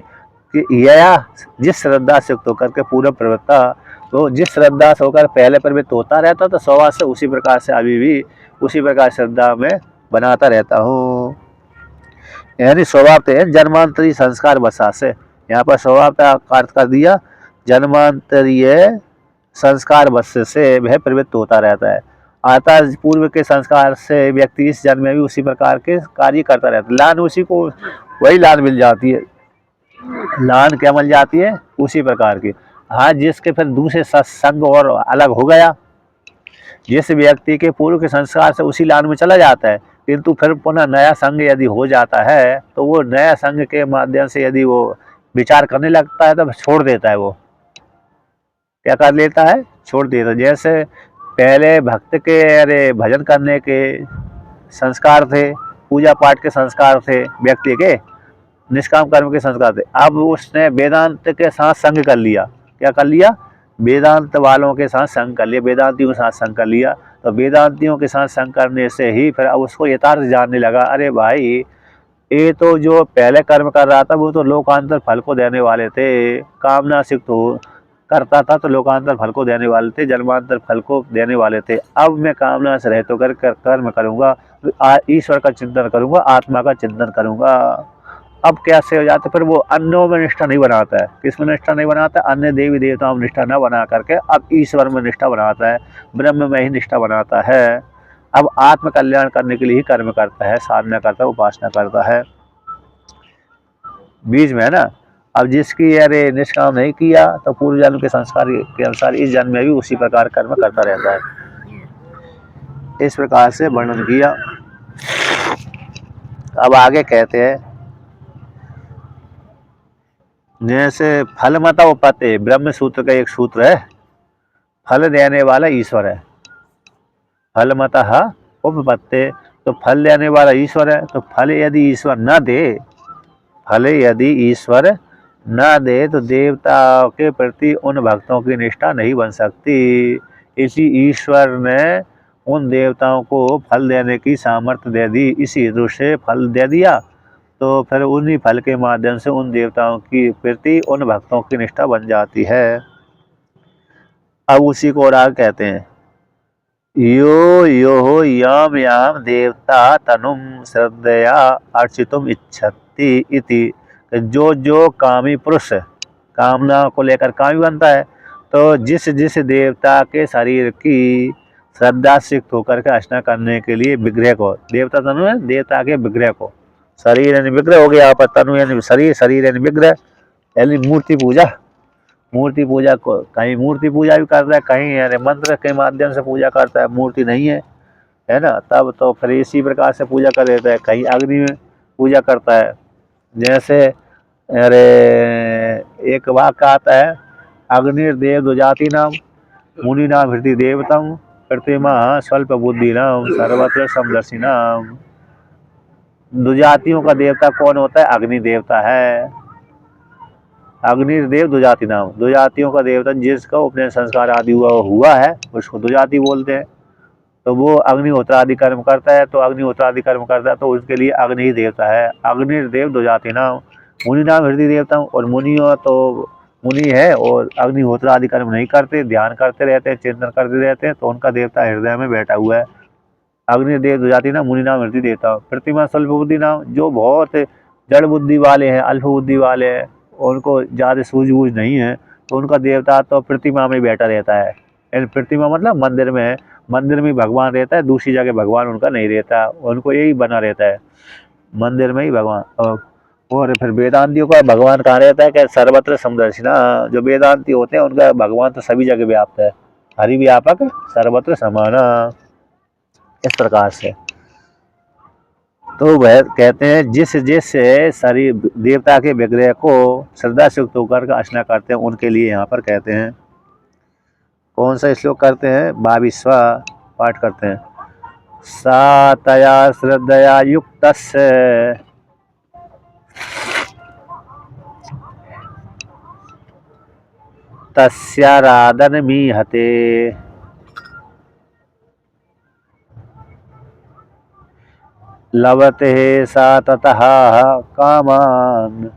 Speaker 1: कि यया जिस श्रद्धा से युक्त होकर के पूर्व प्रवृत्ता, तो जिस श्रद्धा से होकर पहले प्रवृत्त होता रहता तो स्वभाव से उसी प्रकार से अभी भी उसी प्रकार श्रद्धा में बनाता रहता हूँ। यानी स्वभाव है जन्मांतरी संस्कार बसा से, यहाँ पर स्वभाव का अर्थ कर दिया जन्मांतरीय संस्कार बस से वह प्रवृत्त होता रहता है। अतः पूर्व के संस्कार से व्यक्ति इस जन्म में भी उसी प्रकार के कार्य करता रहता है। लान उसी को वही लान मिल जाती है, लान क्या मिल जाती है उसी प्रकार की। हाँ, जिसके फिर दूसरे सत्संग और अलग हो गया, जिस व्यक्ति के पूर्व के संस्कार से उसी लान में चला जाता है, किंतु फिर पुनः नया संग यदि हो जाता है तो वो नया संग के माध्यम से यदि वो विचार करने लगता है तो छोड़ देता है। वो क्या कर लेता है, छोड़ देता है। जैसे पहले भक्त के अरे भजन करने के संस्कार थे, पूजा पाठ के संस्कार थे, व्यक्ति के निष्काम कर्म के संस्कार थे। अब उसने वेदांत के साथ संग कर लिया। क्या कर लिया, वेदांत वालों के साथ संग कर लिया, वेदांतियों के साथ संग कर लिया। तो वेदांतियों के साथ संग करने से ही फिर अब उसको यथार्थ जानने लगा, अरे भाई ये तो जो पहले कर्म कर रहा था वो तो लोकांतर फल को देने वाले थे, कामना से तो करता था तो लोकांतर फल को देने वाले थे, जन्मांतर फल को देने वाले थे। अब मैं कामना से रहित होकर कर्म करूंगा, ईश्वर का चिंतन करूंगा, आत्मा का चिंतन करूंगा। अब कैसे हो जाता है, फिर वो अन्यों में निष्ठा नहीं बनाता है। किस में निष्ठा नहीं बनाता है, अन्य देवी देवताओं में निष्ठा न बना करके अब ईश्वर में निष्ठा बनाता है, ब्रह्म में ही निष्ठा बनाता है। अब आत्म कल्याण करने के लिए ही कर्म करता है, साधना करता है, उपासना करता है। बीच में है ना, अब जिसकी अरे निष्काम नहीं किया तो पूर्व जन्म के संस्कार के अनुसार इस जन्म में भी उसी प्रकार कर्म करता रहता है। इस प्रकार से वर्णन किया। अब आगे कहते हैं, जैसे फल मता उपपत्ति, ब्रह्म सूत्र का एक सूत्र है, फल देने वाला ईश्वर है। फल मतः उपपत्ति, तो फल देने वाला ईश्वर है। तो फल यदि ईश्वर न दे, फल यदि ईश्वर न दे तो देवता के प्रति उन भक्तों की निष्ठा नहीं बन सकती। इसी ईश्वर ने उन देवताओं को फल देने की सामर्थ्य दे दी, इसी हेतु से फल दे दिया। तो फिर उन्हीं फल के माध्यम से उन देवताओं की प्रति उन भक्तों की निष्ठा बन जाती है। अब उसी को और आगे कहते हैं, यो यो याम याम देवता तनुम श्रद्धया अर्चितुम इच्छति इति। जो कामी पुरुष कामना को लेकर कामी बनता है, तो जिस जिस देवता के शरीर की श्रद्धा से युक्त होकर के अर्चना करने के लिए विग्रह को, देवता तनु है देवता के विग्रह को, शरीर यानी विग्रह हो गया, यहाँ पर तनु यानी शरीर, शरीर यानी विग्रह यानी मूर्ति पूजा। मूर्ति पूजा को कहीं मूर्ति पूजा भी करता है, कहीं यानी मंत्र के माध्यम से पूजा करता है, मूर्ति नहीं है ना, तब तो फिर इसी प्रकार से पूजा कर देता है। कहीं अग्नि में पूजा करता है। जैसे अरे एक वाक्य आता है, अग्निर्देव दुजाति नाम मुनि नाम हृदय देवतम प्रतिमा स्वल्प बुद्धि नाम सर्वत्र समदर्शी नाम। दुजातियों का देवता कौन होता है, अग्नि देवता है। अग्निदेव दुजाति नाम, दुजातियों का देवता जिसका उपनयन संस्कार आदि हुआ है उसको दुजाति बोलते हैं। तो वो अग्निहोत्र आदि कर्म करता है, तो अग्निहोत्र आदि कर्म करता है तो उसके लिए अग्नि ही देवता है। अग्निदेव दुजाति नाम मुनि नाम हृदय देवता, और मुनियों तो मुनि है और अग्निहोत्र आदि कर्म नहीं करते, ध्यान करते रहते हैं, चिंतन करते रहते हैं, तो उनका देवता हृदय में बैठा हुआ है। अग्निदेव दुजाति नाम मुनि नाम हृदय देवता। प्रतिमा स्वल्प बुद्धि नाम, जो बहुत जड़ बुद्धि वाले हैं, अल्प बुद्धि वाले हैं, उनको ज़्यादा सूझबूझ नहीं है, तो उनका देवता तो प्रतिमा में बैठा रहता है। यानी प्रतिमा मतलब मंदिर में है, मंदिर में भगवान रहता है, दूसरी जगह भगवान उनका नहीं रहता, उनको यही बना रहता है मंदिर में ही भगवान। और फिर वेदांतियों का भगवान कहाँ रहता है, क्या सर्वत्र समदर्शिना। जो वेदांती होते हैं उनका भगवान तो सभी जगह व्याप्त है, हरि व्यापक सर्वत्र समाना। इस प्रकार से तो वह कहते हैं जिस जिस शरीर देवता के विग्रह को श्रद्धा से युक्त होकर अर्चना करते हैं उनके लिए यहाँ पर कहते हैं। कौन सा श्लोक करते हैं, 22वां पाठ करते हैं। सा तया श्रद्धया युक्तस्य तस्याराधनमीहते लभते सा ततः कामान्।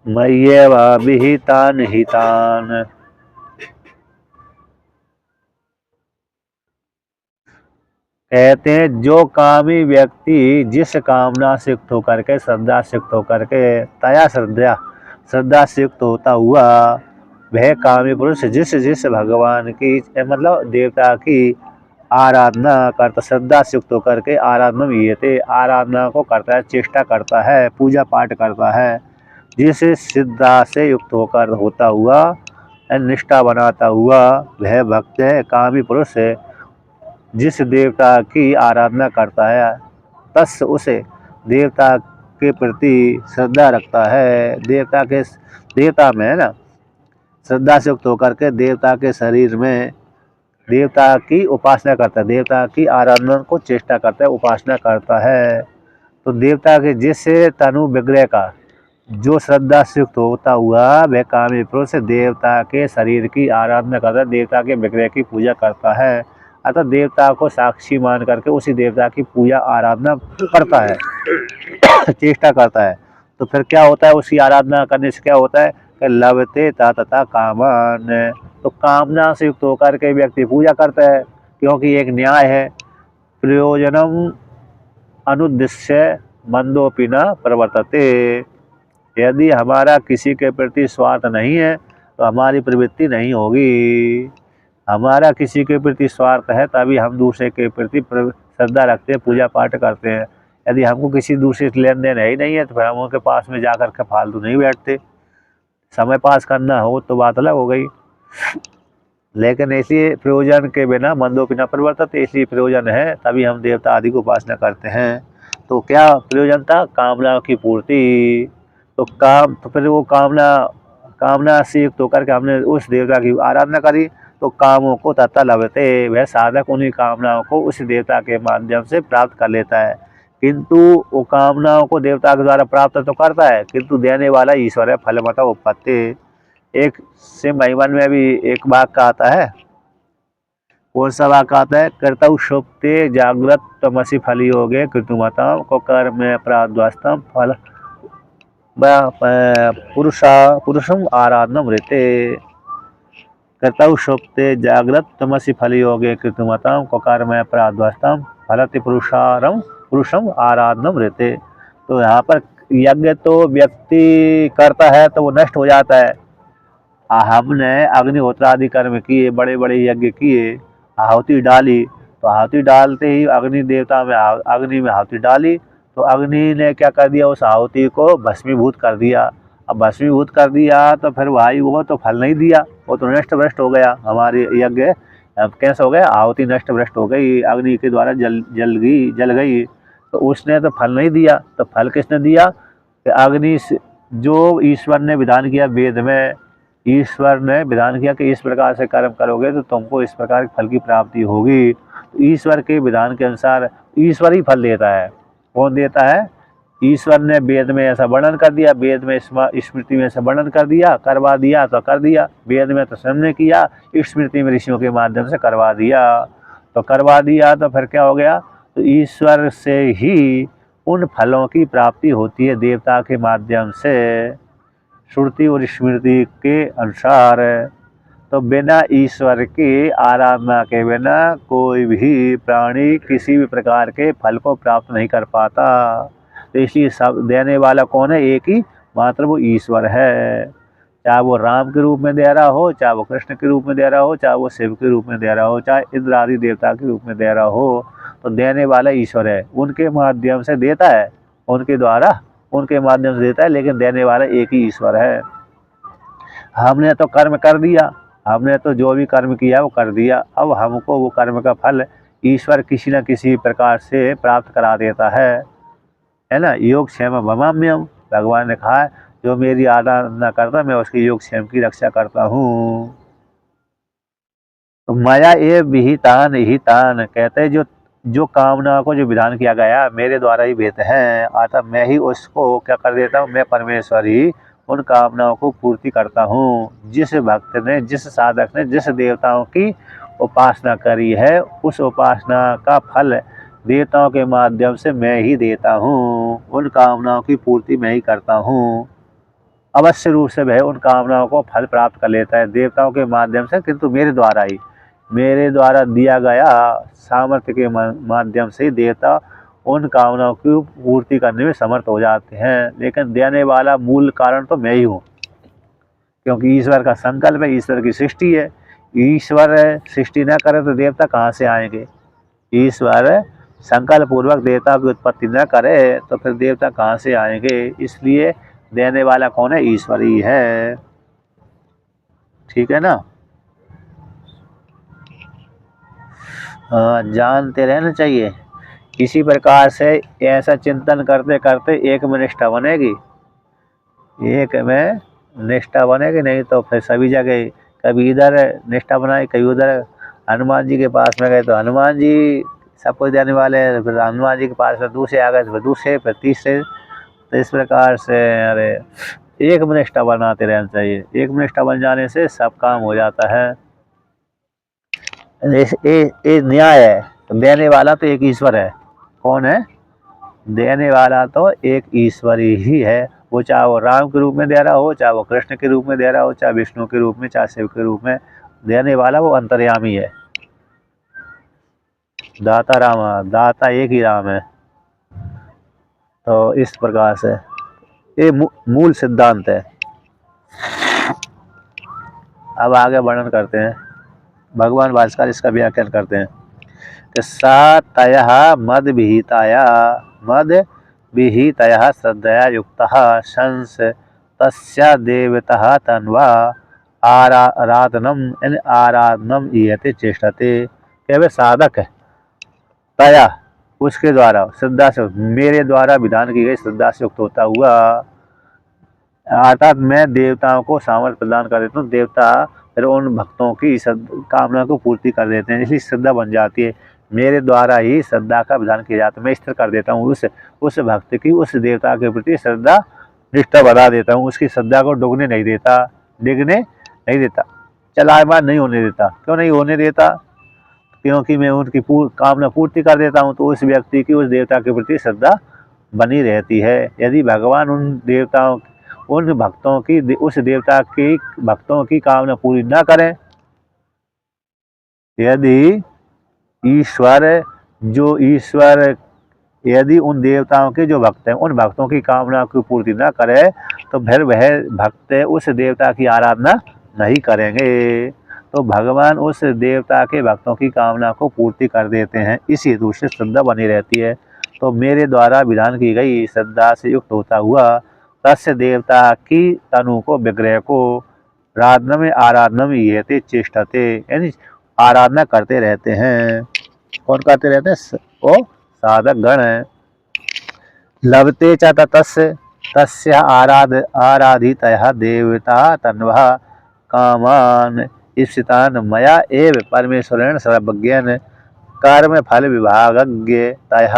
Speaker 1: मय्येव विहितान् हितान्। कहते हैं जो कामी व्यक्ति जिस कामना से युक्त होकर के, श्रद्धा से युक्त होकर के, तया श्रद्धा से युक्त होता हुआ वह कामी पुरुष जिस जिस भगवान की मतलब देवता की आराधना करता, श्रद्धा से युक्त होकर के आराधना भी थे, आराधना को करता है, चेष्टा करता है, पूजा पाठ करता है, जिस श्रद्धा से युक्त होकर होता हुआ निष्ठा बनाता हुआ वह भक्त है, कामी पुरुष है, जिस देवता की आराधना करता है, तस् उसे देवता के प्रति श्रद्धा रखता है, देवता में है ना, श्रद्धा से युक्त होकर के देवता के शरीर में देवता की उपासना करता है, देवता की आराधना को चेष्टा करता है, उपासना करता है। तो देवता के जिस तनु विग्रह का जो श्रद्धा से युक्त होता हुआ वह कामी पुरुष देवता के शरीर की आराधना करता है, देवता के विग्रह की पूजा करता है, अतः देवता को साक्षी मान करके उसी देवता की पूजा आराधना करता है, चेष्टा करता है। तो फिर क्या होता है, उसकी आराधना करने से क्या होता है कि लभते तथा कामान, तो कामना से युक्त होकर के व्यक्ति पूजा करता है, क्योंकि एक न्याय है, प्रयोजनम अनुद्देश्य मंदोपि न प्रवर्तते। यदि हमारा किसी के प्रति स्वार्थ नहीं है तो हमारी प्रवृत्ति नहीं होगी, हमारा किसी के प्रति स्वार्थ है तभी हम दूसरे के प्रति श्रद्धा रखते हैं, पूजा पाठ करते हैं। यदि हमको किसी दूसरे से लेन देन है ही नहीं है तो फिर हम उनके पास में जा कर के फालतू नहीं बैठते, समय पास करना हो तो बात अलग हो गई, लेकिन इसलिए प्रयोजन के बिना मंदोपि न प्रवर्तते, इसलिए प्रयोजन है तभी हम देवता आदि को उपासना करते हैं। तो क्या प्रयोजन था, कामना की पूर्ति। तो फिर वो कामना से युक्त होकर के हमने उस देवता की आराधना करी, तो कामों को तथा लभते, वह साधक उन्हीं कामनाओं को उस देवता के माध्यम से प्राप्त कर लेता है, किंतु वो कामनाओं को देवता के द्वारा प्राप्त तो करता है किंतु देने वाला ईश्वर है, फलमता उपपत्ति। एक से महिमन में भी एक वाक्य आता है, कौन सा वाक्य आता है, कर्तव्य सुप्ते जागृत तमसी फल योगे कृतुमताम को कर्म प्राद्वास्तम फल पुरुषम आराधनम ऋते। कर्तव्य सुप्ते जागृत तमसी फल योगे कृतुमताम को कर्म प्राद्वास्तम फलति पुरुषम आराधनम ऋते। तो यहाँ पर यज्ञ तो व्यक्ति करता है तो वो नष्ट हो जाता है, हमने अग्निहोत्र आदि कर्म किए, बड़े बड़े यज्ञ किए, आहुति डाली, तो आहुति डालते ही अग्नि देवता में अग्नि में आहुति डाली, तो अग्नि ने क्या कर दिया, उस आहुति को भस्मीभूत कर दिया। अब भस्मीभूत कर दिया तो फिर भाई वो तो फल नहीं दिया, वो तो नष्ट भ्रष्ट हो गया, हमारे यज्ञ अब कैसे हो गया, आहुति नष्ट भ्रष्ट हो गई, अग्नि के द्वारा जल गई, तो उसने तो फल नहीं दिया। तो फल किसने दिया, अग्नि से, जो ईश्वर ने विधान किया वेद में, ईश्वर ने विधान किया कि इस प्रकार से कर्म करोगे तो तुमको इस प्रकार के फल की प्राप्ति होगी। तो ईश्वर के विधान के अनुसार ईश्वर ही फल देता है। कौन देता है, ईश्वर ने वेद में ऐसा वर्णन कर दिया, वेद में स्मृति में ऐसा वर्णन कर दिया, करवा दिया तो कर दिया, वेद में तो सबने किया, स्मृति में ऋषियों के माध्यम से करवा दिया, तो करवा दिया तो फिर क्या हो गया, तो ईश्वर से ही उन फलों की प्राप्ति होती है देवता के माध्यम से, श्रुति और स्मृति के अनुसार। तो बिना ईश्वर की आराधना के बिना कोई भी प्राणी किसी भी प्रकार के फल को प्राप्त नहीं कर पाता। तो इसलिए सब देने वाला कौन है, एक ही मात्र वो ईश्वर है, चाहे वो राम के रूप में दे रहा हो, चाहे वो कृष्ण के रूप में दे रहा हो, चाहे वो शिव के रूप में दे रहा हो, चाहे इंद्र आदि देवता के रूप में दे रहा हो, तो देने वाला ईश्वर है, उनके माध्यम से देता है, उनके द्वारा उनके माध्यम से देता है, लेकिन देने वाला एक ही ईश्वर है। हमने तो कर्म कर दिया, हमने तो जो भी कर्म किया वो कर दिया, अब हमको वो कर्म का फल ईश्वर किसी न किसी प्रकार से प्राप्त करा देता है ना। योग क्षेम भमाम्यम, भगवान ने कहा है जो मेरी आराधना करता मैं उसकी योग क्षेम की रक्षा करता हूँ। तो माया ए विहितान हितान, कहते हैं जो कामना को जो विधान किया गया मेरे द्वारा ही भेद है, अतः मैं ही उसको क्या कर देता हूँ, मैं परमेश्वर ही उन कामनाओं को पूर्ति करता हूँ। जिस भक्त ने, जिस साधक ने जिस देवताओं की उपासना करी है उस उपासना का फल देवताओं के माध्यम से मैं ही देता हूँ, उन कामनाओं की पूर्ति मैं ही करता हूँ। अवश्य रूप से वह उन कामनाओं को फल प्राप्त कर लेता है देवताओं के माध्यम से, किंतु मेरे द्वारा दिया गया सामर्थ्य के माध्यम से देवता उन कामनाओं की पूर्ति करने में समर्थ हो जाते हैं। लेकिन देने वाला मूल कारण तो मैं ही हूँ, क्योंकि ईश्वर का संकल्प है, ईश्वर की सृष्टि है। ईश्वर सृष्टि न करे तो देवता कहाँ से आएंगे। ईश्वर संकल्प पूर्वक देवता की उत्पत्ति न करे तो फिर देवता कहाँ से आएंगे। इसलिए देने वाला कौन है, ईश्वर ही है। ठीक है ना। जानते रहना चाहिए। इसी प्रकार से ऐसा चिंतन करते करते एक में निष्ठा बनेगी, एक में निष्ठा बनेगी। नहीं तो फिर सभी जगह कभी इधर निष्ठा बनाई, कभी उधर। हनुमान जी के पास में गए तो हनुमान जी सब कुछ देने वाले हैं, फिर हनुमान जी के पास में दूसरे आ गए, फिर दूसरे, फिर तीसरे। तो इस प्रकार से अरे एक में निष्ठा बनाते रहना चाहिए। एक में निष्ठा बन जाने से सब काम हो जाता है। ये न्याय है। देने वाला तो एक ईश्वर है। कौन है? देने वाला तो एक ईश्वर ही है। वो चाहे वो राम के रूप में दे रहा हो, चाहे वो कृष्ण के रूप में दे रहा हो, चाहे विष्णु के रूप में, चाहे शिव के रूप में, देने वाला वो अंतर्यामी है। दाता राम, दाता एक ही राम है। तो इस प्रकार से ये मूल सिद्धांत है। अब आगे वर्णन करते हैं। भगवान भास्कर इसका व्याख्यान करते हैं कि सा तयः मद विहितयः श्रद्धया युक्तः शंस तस्या देवतः तन्वा आराधनम ईयते चेष्टते। क्या साधक है तया उसके द्वारा, श्रद्धा से, मेरे द्वारा विधान की गई श्रद्धा से युक्त होता हुआ, अर्थात मैं देवताओं को सामर्थ्य प्रदान कर देता हूँ। देवता फिर उन भक्तों की कामना को पूर्ति कर देते हैं, इसलिए श्रद्धा बन जाती है। मेरे द्वारा ही श्रद्धा का विधान किया जाता है। मैं स्थिर कर देता हूँ उस भक्त की, उस देवता के प्रति श्रद्धा निष्ठा बढ़ा देता हूँ। उसकी श्रद्धा को डिगने नहीं देता, चलायमान नहीं होने देता। क्यों नहीं होने देता? क्योंकि मैं उनकी कामना पूर्ति कर देता हूँ, तो उस व्यक्ति की, उस देवता के प्रति श्रद्धा बनी रहती है। यदि भगवान उन भक्तों की, उस देवता की भक्तों की कामना पूरी न करें, यदि ईश्वर यदि उन देवताओं के जो भक्त हैं उन भक्तों की कामना की पूर्ति न करे, तो फिर वह भक्त उस देवता की आराधना नहीं करेंगे। तो भगवान उस देवता के भक्तों की कामना को पूर्ति कर देते हैं, इसी हेतु से श्रद्धा बनी रहती है। तो मेरे द्वारा विधान की गई श्रद्धा से युक्त होता हुआ तस्य देवता की तनु को, विग्रह को, आराधना में ये चेष्टते, यानी आराधना करते रहते हैं। कौन करते रहते हैं? वो साधक गण है। लभते च तस्य आराधितयः देवता तन्वः कामान ईप्सितान मया एव परमेश्वरेण सर्वज्ञेन कर्म फल विभागज्ञ तयः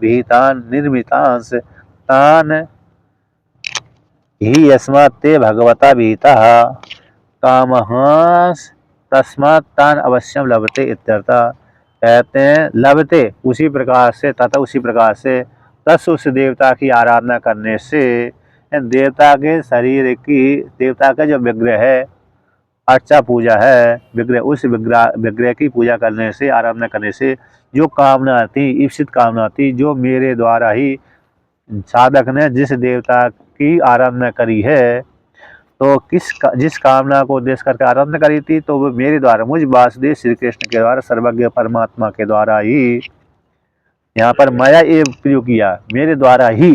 Speaker 1: विहितान निर्मितांस तान ही यस्मात् ते भगवता विहितः कामः तस्मात् तान अवश्यम लभते इत्यर्थः। कहते हैं लभते उसी प्रकार से, तथा उसी प्रकार से, तस उस देवता की आराधना करने से, देवता के शरीर की, देवता का जो विग्रह है, अर्चा पूजा है, विग्रह, उस विग्रह की पूजा करने से, आराधना करने से जो कामना थी, ईप्सित कामना थी, जो मेरे द्वारा ही साधक ने जिस देवता की आराधना करी है, तो जिस कामना को उद्देश्य करके आराधना करी थी, तो वो मेरे द्वारा, मुझ वासुदेव श्री कृष्ण के द्वारा, सर्वज्ञ परमात्मा के द्वारा ही, यहाँ पर माया ये प्रयोग किया, मेरे द्वारा ही,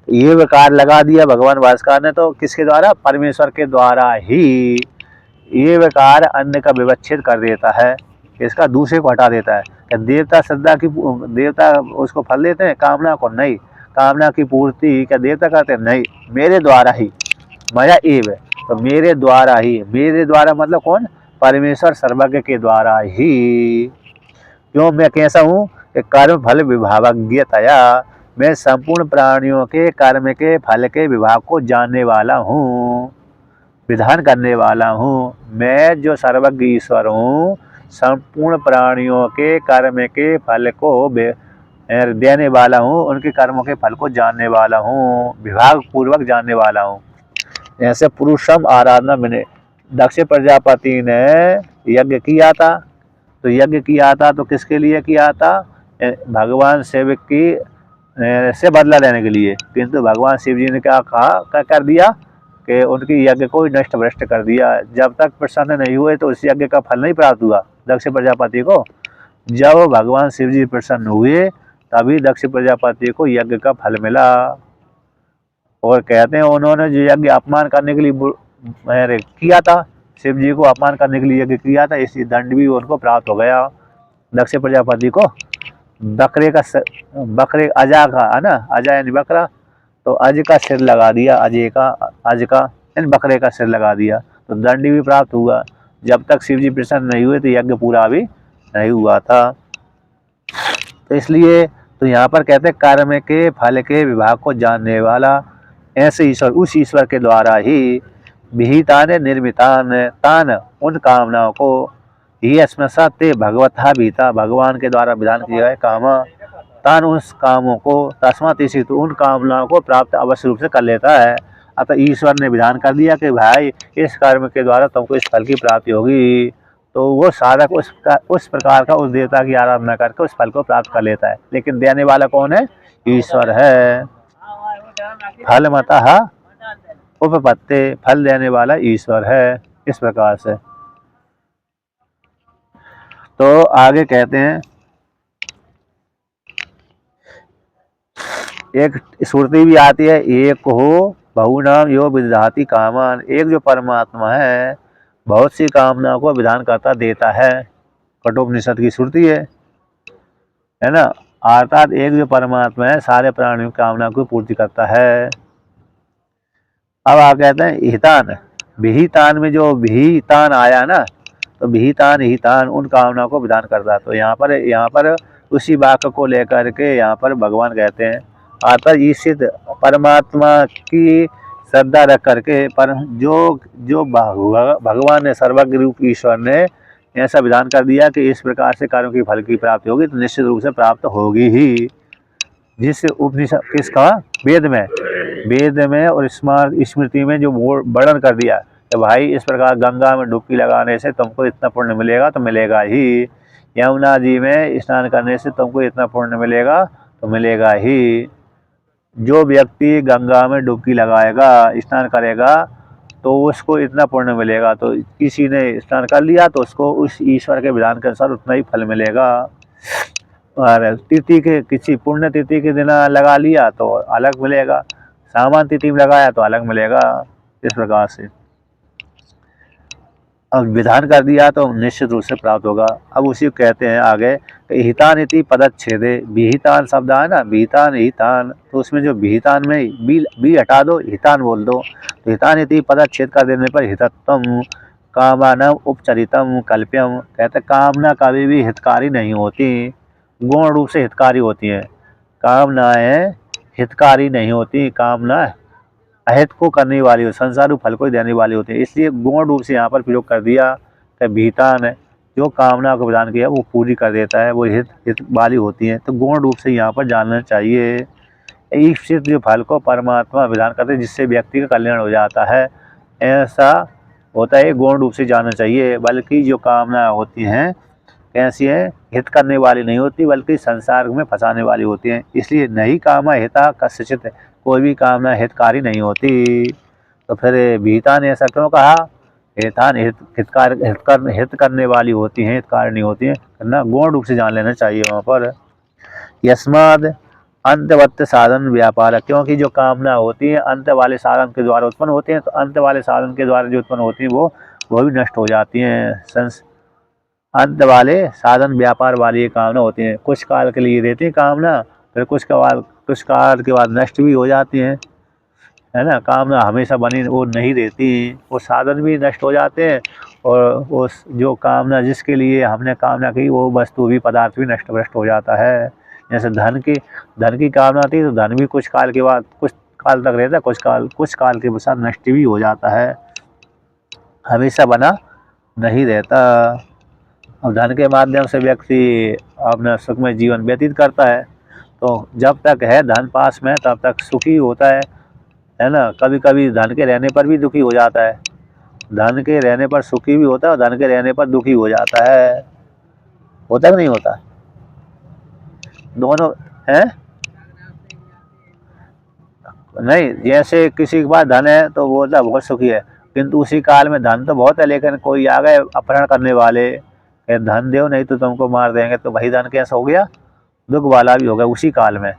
Speaker 1: ये विकार लगा दिया भगवान भास्कर ने। तो किसके द्वारा? परमेश्वर के द्वारा ही। ये विकार अन्य का विवच्छेद कर देता है, इसका दूसरे को हटा देता है। क्या देवता श्रद्धा की, देवता उसको फल देते हैं, कामना को नहीं। कामना की पूर्ति क्या देवता करते हैं? नहीं, मेरे द्वारा ही। माया एव, तो मेरे द्वारा ही, मेरे द्वारा मतलब कौन? परमेश्वर सर्वज्ञ के द्वारा ही। क्यों? मैं कैसा हूँ? कर्म फल विभागज्ञतया, मैं संपूर्ण प्राणियों के कर्म के फल के विभाग को जानने वाला हूँ, विधान करने वाला हूँ। मैं जो सर्वज्ञ ईश्वर हूँ, संपूर्ण प्राणियों के कर्म के फल को देने वाला हूँ, उनके कर्मों के फल को जानने वाला हूँ, विभाग पूर्वक जानने वाला हूँ। ऐसे पुरुषम आराधना मैंने दक्ष प्रजापति ने यज्ञ किया था। तो यज्ञ किया था तो किसके लिए किया था? भगवान शिव की से बदला लेने के लिए। किंतु भगवान शिव जी ने क्या कहा, क्या कर दिया कि उनकी यज्ञ को नष्ट भ्रष्ट कर दिया। जब तक प्रसन्न नहीं हुए तो उस यज्ञ का फल नहीं प्राप्त हुआ दक्ष प्रजापति को। जब भगवान शिव जी प्रसन्न हुए तभी दक्ष प्रजापति को यज्ञ का फल मिला। और कहते हैं उन्होंने जो यज्ञ अपमान करने के लिए किया था, शिव जी को अपमान करने के लिए यज्ञ किया था, इसी दंड भी उनको प्राप्त हो गया दक्ष प्रजापति को। बकरे अजा का है ना, अजा यानी बकरा, तो अज का सिर लगा दिया, अज का यानी बकरे का सिर लगा दिया, तो दंड भी प्राप्त हुआ। जब तक शिव जी प्रसन्न नहीं हुए तो यज्ञ पूरा भी नहीं हुआ था। तो इसलिए तो यहाँ पर कहते हैं कर्म के फल के विभाग को जानने वाला ऐसे ईश्वर, उस ईश्वर के द्वारा ही विहितान निर्मितान तान उन कामनाओं को ही स्मृशते भगवता भीता, भगवान के द्वारा विधान किया है काम तान उस कामों को तस्मात इसी तो उन कामनाओं को प्राप्त अवश्य रूप से कर लेता है। अतः ईश्वर ने विधान कर दिया कि भाई इस कर्म के द्वारा तुमको इस फल की प्राप्ति होगी, तो वो साधक उस प्रकार का उस देवता की आराधना करके उस फल को प्राप्त कर लेता है। लेकिन देने वाला कौन है? ईश्वर है। फल मतः उपपत्ति, फल देने वाला ईश्वर है। इस प्रकार से तो आगे कहते हैं, एक श्रुति भी आती है, एक हो बहुनाम यो विदधाति कामान, एक जो परमात्मा है बहुत सी कामनाओं को विधान करता देता है। कठोपनिषद की श्रुति है ना। अर्थात एक जो परमात्मा है सारे प्राणियों की कामना को पूर्ति करता है। अब आप कहते हैं हितान, विहितान में जो विहितान आया ना, तो विहितान हितान उन कामनाओं को विधान करता है। तो यहाँ पर उसी वाक्य को लेकर के यहाँ पर भगवान कहते हैं, अर्थात ईशित परमात्मा की श्रद्धा रख करके पर जो भगवान ने सर्वज्ञ रूप ईश्वर ने ऐसा विधान कर दिया कि इस प्रकार से कार्यों की फल की प्राप्ति होगी, तो निश्चित रूप से प्राप्त होगी ही। जिस उपनिषद किसका? वेद में और स्मृति में जो वर्णन कर दिया कि भाई इस प्रकार गंगा में डुबकी लगाने से तुमको इतना पुण्य मिलेगा, तो मिलेगा ही। यमुना जी में स्नान करने से तुमको इतना पुण्य मिलेगा, तो मिलेगा ही। जो व्यक्ति गंगा में डुबकी लगाएगा, स्नान करेगा, तो उसको इतना पुण्य मिलेगा। तो किसी ने स्नान कर लिया तो उसको उस ईश्वर के विधान के अनुसार उतना ही फल मिलेगा। और तिथि के किसी पुण्य तिथि के दिन लगा लिया तो अलग मिलेगा, सामान्य तिथि में लगाया तो अलग मिलेगा। इस प्रकार से अब विधान कर दिया तो निश्चित रूप से प्राप्त होगा। अब उसी को कहते हैं आगे, हितान इति पदच्छेदे, विहितान शब्द है ना, विहितान हितान, तो उसमें जो विहितान में बी हटा दो, हितान बोल दो। तो हितान इति पदच्छेद कर देने पर हितत्वम कामानम उपचरितम कल्प्यम, कहते कामना कभी भी हितकारी नहीं होती, गौण रूप से हितकारी होती हैं। कामनाएं हितकारी नहीं होती, कामना अहित को करने वाली हो, संसारू फल को देने वाली होती है। इसलिए गौण रूप से यहाँ पर प्रयोग कर दिया कि भीतान है, जो कामना को प्रदान किया वो पूरी कर देता है, वो हित वाली होती है। तो गौण रूप से यहाँ पर जानना चाहिए। ईप्सित जो फल को परमात्मा विधान करते हैं जिससे व्यक्ति का कल्याण हो जाता है, ऐसा होता है, गौण रूप से जानना चाहिए। बल्कि जो कामना होती हैं कैसी है? हित करने वाली नहीं होती, बल्कि संसार में फंसाने वाली होती हैं। इसलिए नहीं कामा हिता कस्यचित, कोई भी कामना हितकारी नहीं होती। तो फिर भीता ने ऐसा क्यों कहा? हितान हित करने वाली होती हैं, हितकारी नहीं होती हैं, ना गौण रूप से जान लेना चाहिए वहाँ पर। यस्माद अंतवत्त साधन व्यापार, क्योंकि जो कामना होती है अंत वाले साधन के द्वारा उत्पन्न होती हैं, तो अंत वाले साधन के द्वारा जो उत्पन्न होती हैं वो भी नष्ट हो जाती हैं। अंत वाले साधन व्यापार वाली कामना होती हैं, कुछ काल के लिए रहती है कामना, फिर कुछ काल के बाद नष्ट भी हो जाती हैं, है ना। कामना हमेशा बनी वो नहीं रहती, वो साधन भी नष्ट हो जाते हैं, और उस जो कामना जिसके लिए हमने कामना की वो वस्तु भी पदार्थ भी नष्ट भ्रष्ट हो जाता है। जैसे धन की कामना थी तो धन भी कुछ काल के बाद कुछ काल तक रहता है, कुछ काल के साथ नष्ट भी हो जाता है, हमेशा बना नहीं रहता। अब धन के माध्यम से व्यक्ति अपना सुखमय जीवन व्यतीत करता है, तो जब तक है धन पास में तब तक सुखी होता है है ना। कभी कभी धन के रहने पर भी दुखी हो जाता है, धन के रहने पर सुखी भी होता है और धन के रहने पर दुखी हो जाता है। होता कि नहीं होता? दोनों है। नहीं, जैसे किसी के पास धन है तो वो बोलता है बहुत सुखी है, किंतु उसी काल में धन तो बहुत है, लेकिन कोई आ गए अपहरण करने वाले, कहे धन दो नहीं तो तुमको मार देंगे, तो वही धन कैसा हो गया? दुख वाला भी हो गया उसी काल में।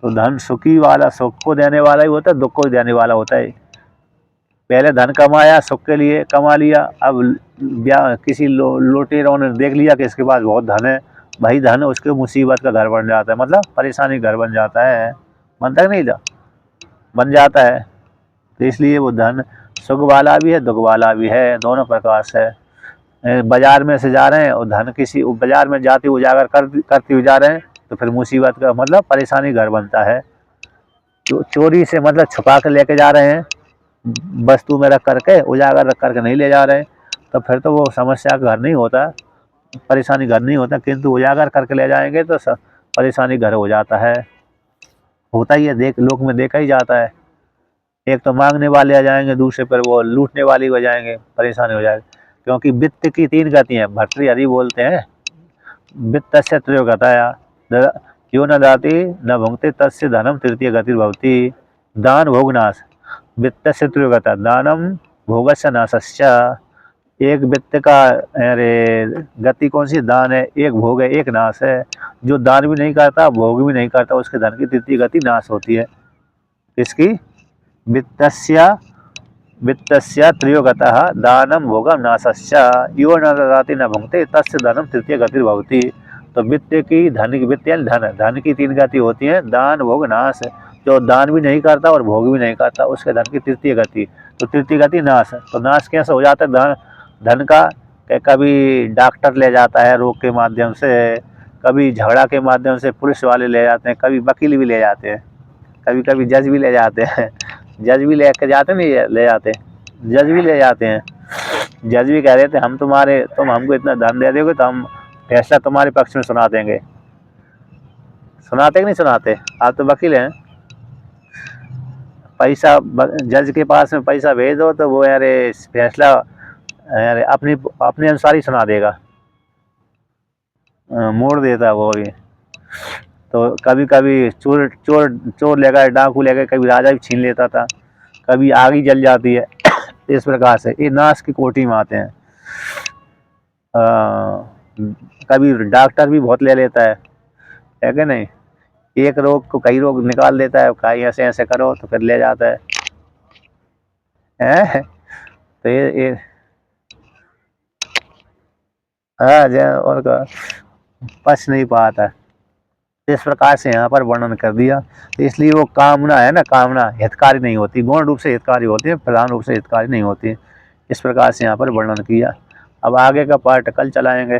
Speaker 1: तो धन सुखी वाला, सुख को देने वाला ही होता है, दुख को देने वाला होता है। पहले धन कमाया, सुख के लिए कमा लिया, अब किसी लुटेरों ने देख लिया कि इसके पास बहुत धन है, वही धन उसके मुसीबत का घर बन जाता है, मतलब परेशानी घर बन जाता है। बनता नहीं था, बन जाता है। तो इसलिए वो धन सुख वाला भी है, दुख वाला भी है, दोनों प्रकार से। बाजार में से जा रहे हैं और धन किसी बाजार में जाते उजागर करते हुए जा रहे हैं, तो फिर मुसीबत का मतलब परेशानी घर बनता है। तो चोरी से मतलब छुपा कर लेके जा रहे हैं, वस्तु में रख करके, उजागर रख करके नहीं ले जा रहे, तो फिर तो वो समस्या का घर नहीं होता, परेशानी घर नहीं होता। किंतु उजागर करके ले जाएंगे तो परेशानी घर हो जाता है। होता ही है, देख लोक में देखा ही जाता है। एक तो मांगने वाले आ जाएंगे, दूसरे पर वो लूटने वाले हो जाएंगे, परेशानी हो जाएगी। क्योंकि वित्त की 3 गतियाँ भर्तृहरि बोलते हैं। वित्त से त्रयो गतया यो न दाति न भुंक्ते तस्य धनम तृतीय गति भवति। दान भोग नाश। वित्त से त्रयो गता दानम भोगस्य नाशस्य। एक वित्त का अरे गति कौन सी? दान है, एक भोग है, एक नाश है। जो दान भी नहीं करता, भोग भी नहीं करता, उसके धन की तृतीय गति नाश होती है। किसकी? वित्तस्य त्रयो गतः दानम भोगम नाशस्य यो न ददाति न भुंक्ते तस्य धनम तृतीय गति भवति। तो वित्त की वित्त यानी धन की 3 गति होती है, दान भोग नाश। जो दान भी नहीं करता और भोग भी नहीं करता, उसके धन की तृतीय गति, तो तृतीय गति नाश। तो नाश कैसे हो जाता है धन का? कभी डॉक्टर ले जाता है रोग के माध्यम से, कभी झगड़ा के माध्यम से पुलिस वाले ले जाते हैं, कभी वकील भी ले जाते हैं, कभी कभी जज भी ले जाते हैं। जज भी लेके जाते नहीं, ले जाते, जज भी ले जाते हैं। जज भी कह देते हम तुम हमको इतना धन दे दोगे तो हम फैसला तुम्हारे पक्ष में सुना देंगे। सुनाते कि नहीं सुनाते? आप तो वकील हैं। पैसा जज के पास में पैसा भेज दो तो वो यार फैसला यार अपने अनुसार ही सुना देगा, मोड़ देता है वो भी। तो कभी कभी चोर चोर चोर लेकर, डाकू लेकर, कभी राजा भी छीन लेता था, कभी आग ही जल जाती है। इस प्रकार से ये नाश की कोटि में आते हैं। कभी डॉक्टर भी बहुत ले लेता है कि नहीं? एक रोग को कई रोग निकाल देता है, कहीं ऐसे ऐसे करो तो फिर ले जाता है? तो ये हाँ, और पच नहीं पाता। इस प्रकार से यहाँ पर वर्णन कर दिया। तो इसलिए वो कामना है ना, कामना हितकारी नहीं होती, गौण रूप से हितकारी होती है, प्रधान रूप से हितकारी नहीं होती। इस प्रकार से यहाँ पर वर्णन किया। अब आगे का पार्ट कल चलाएंगे।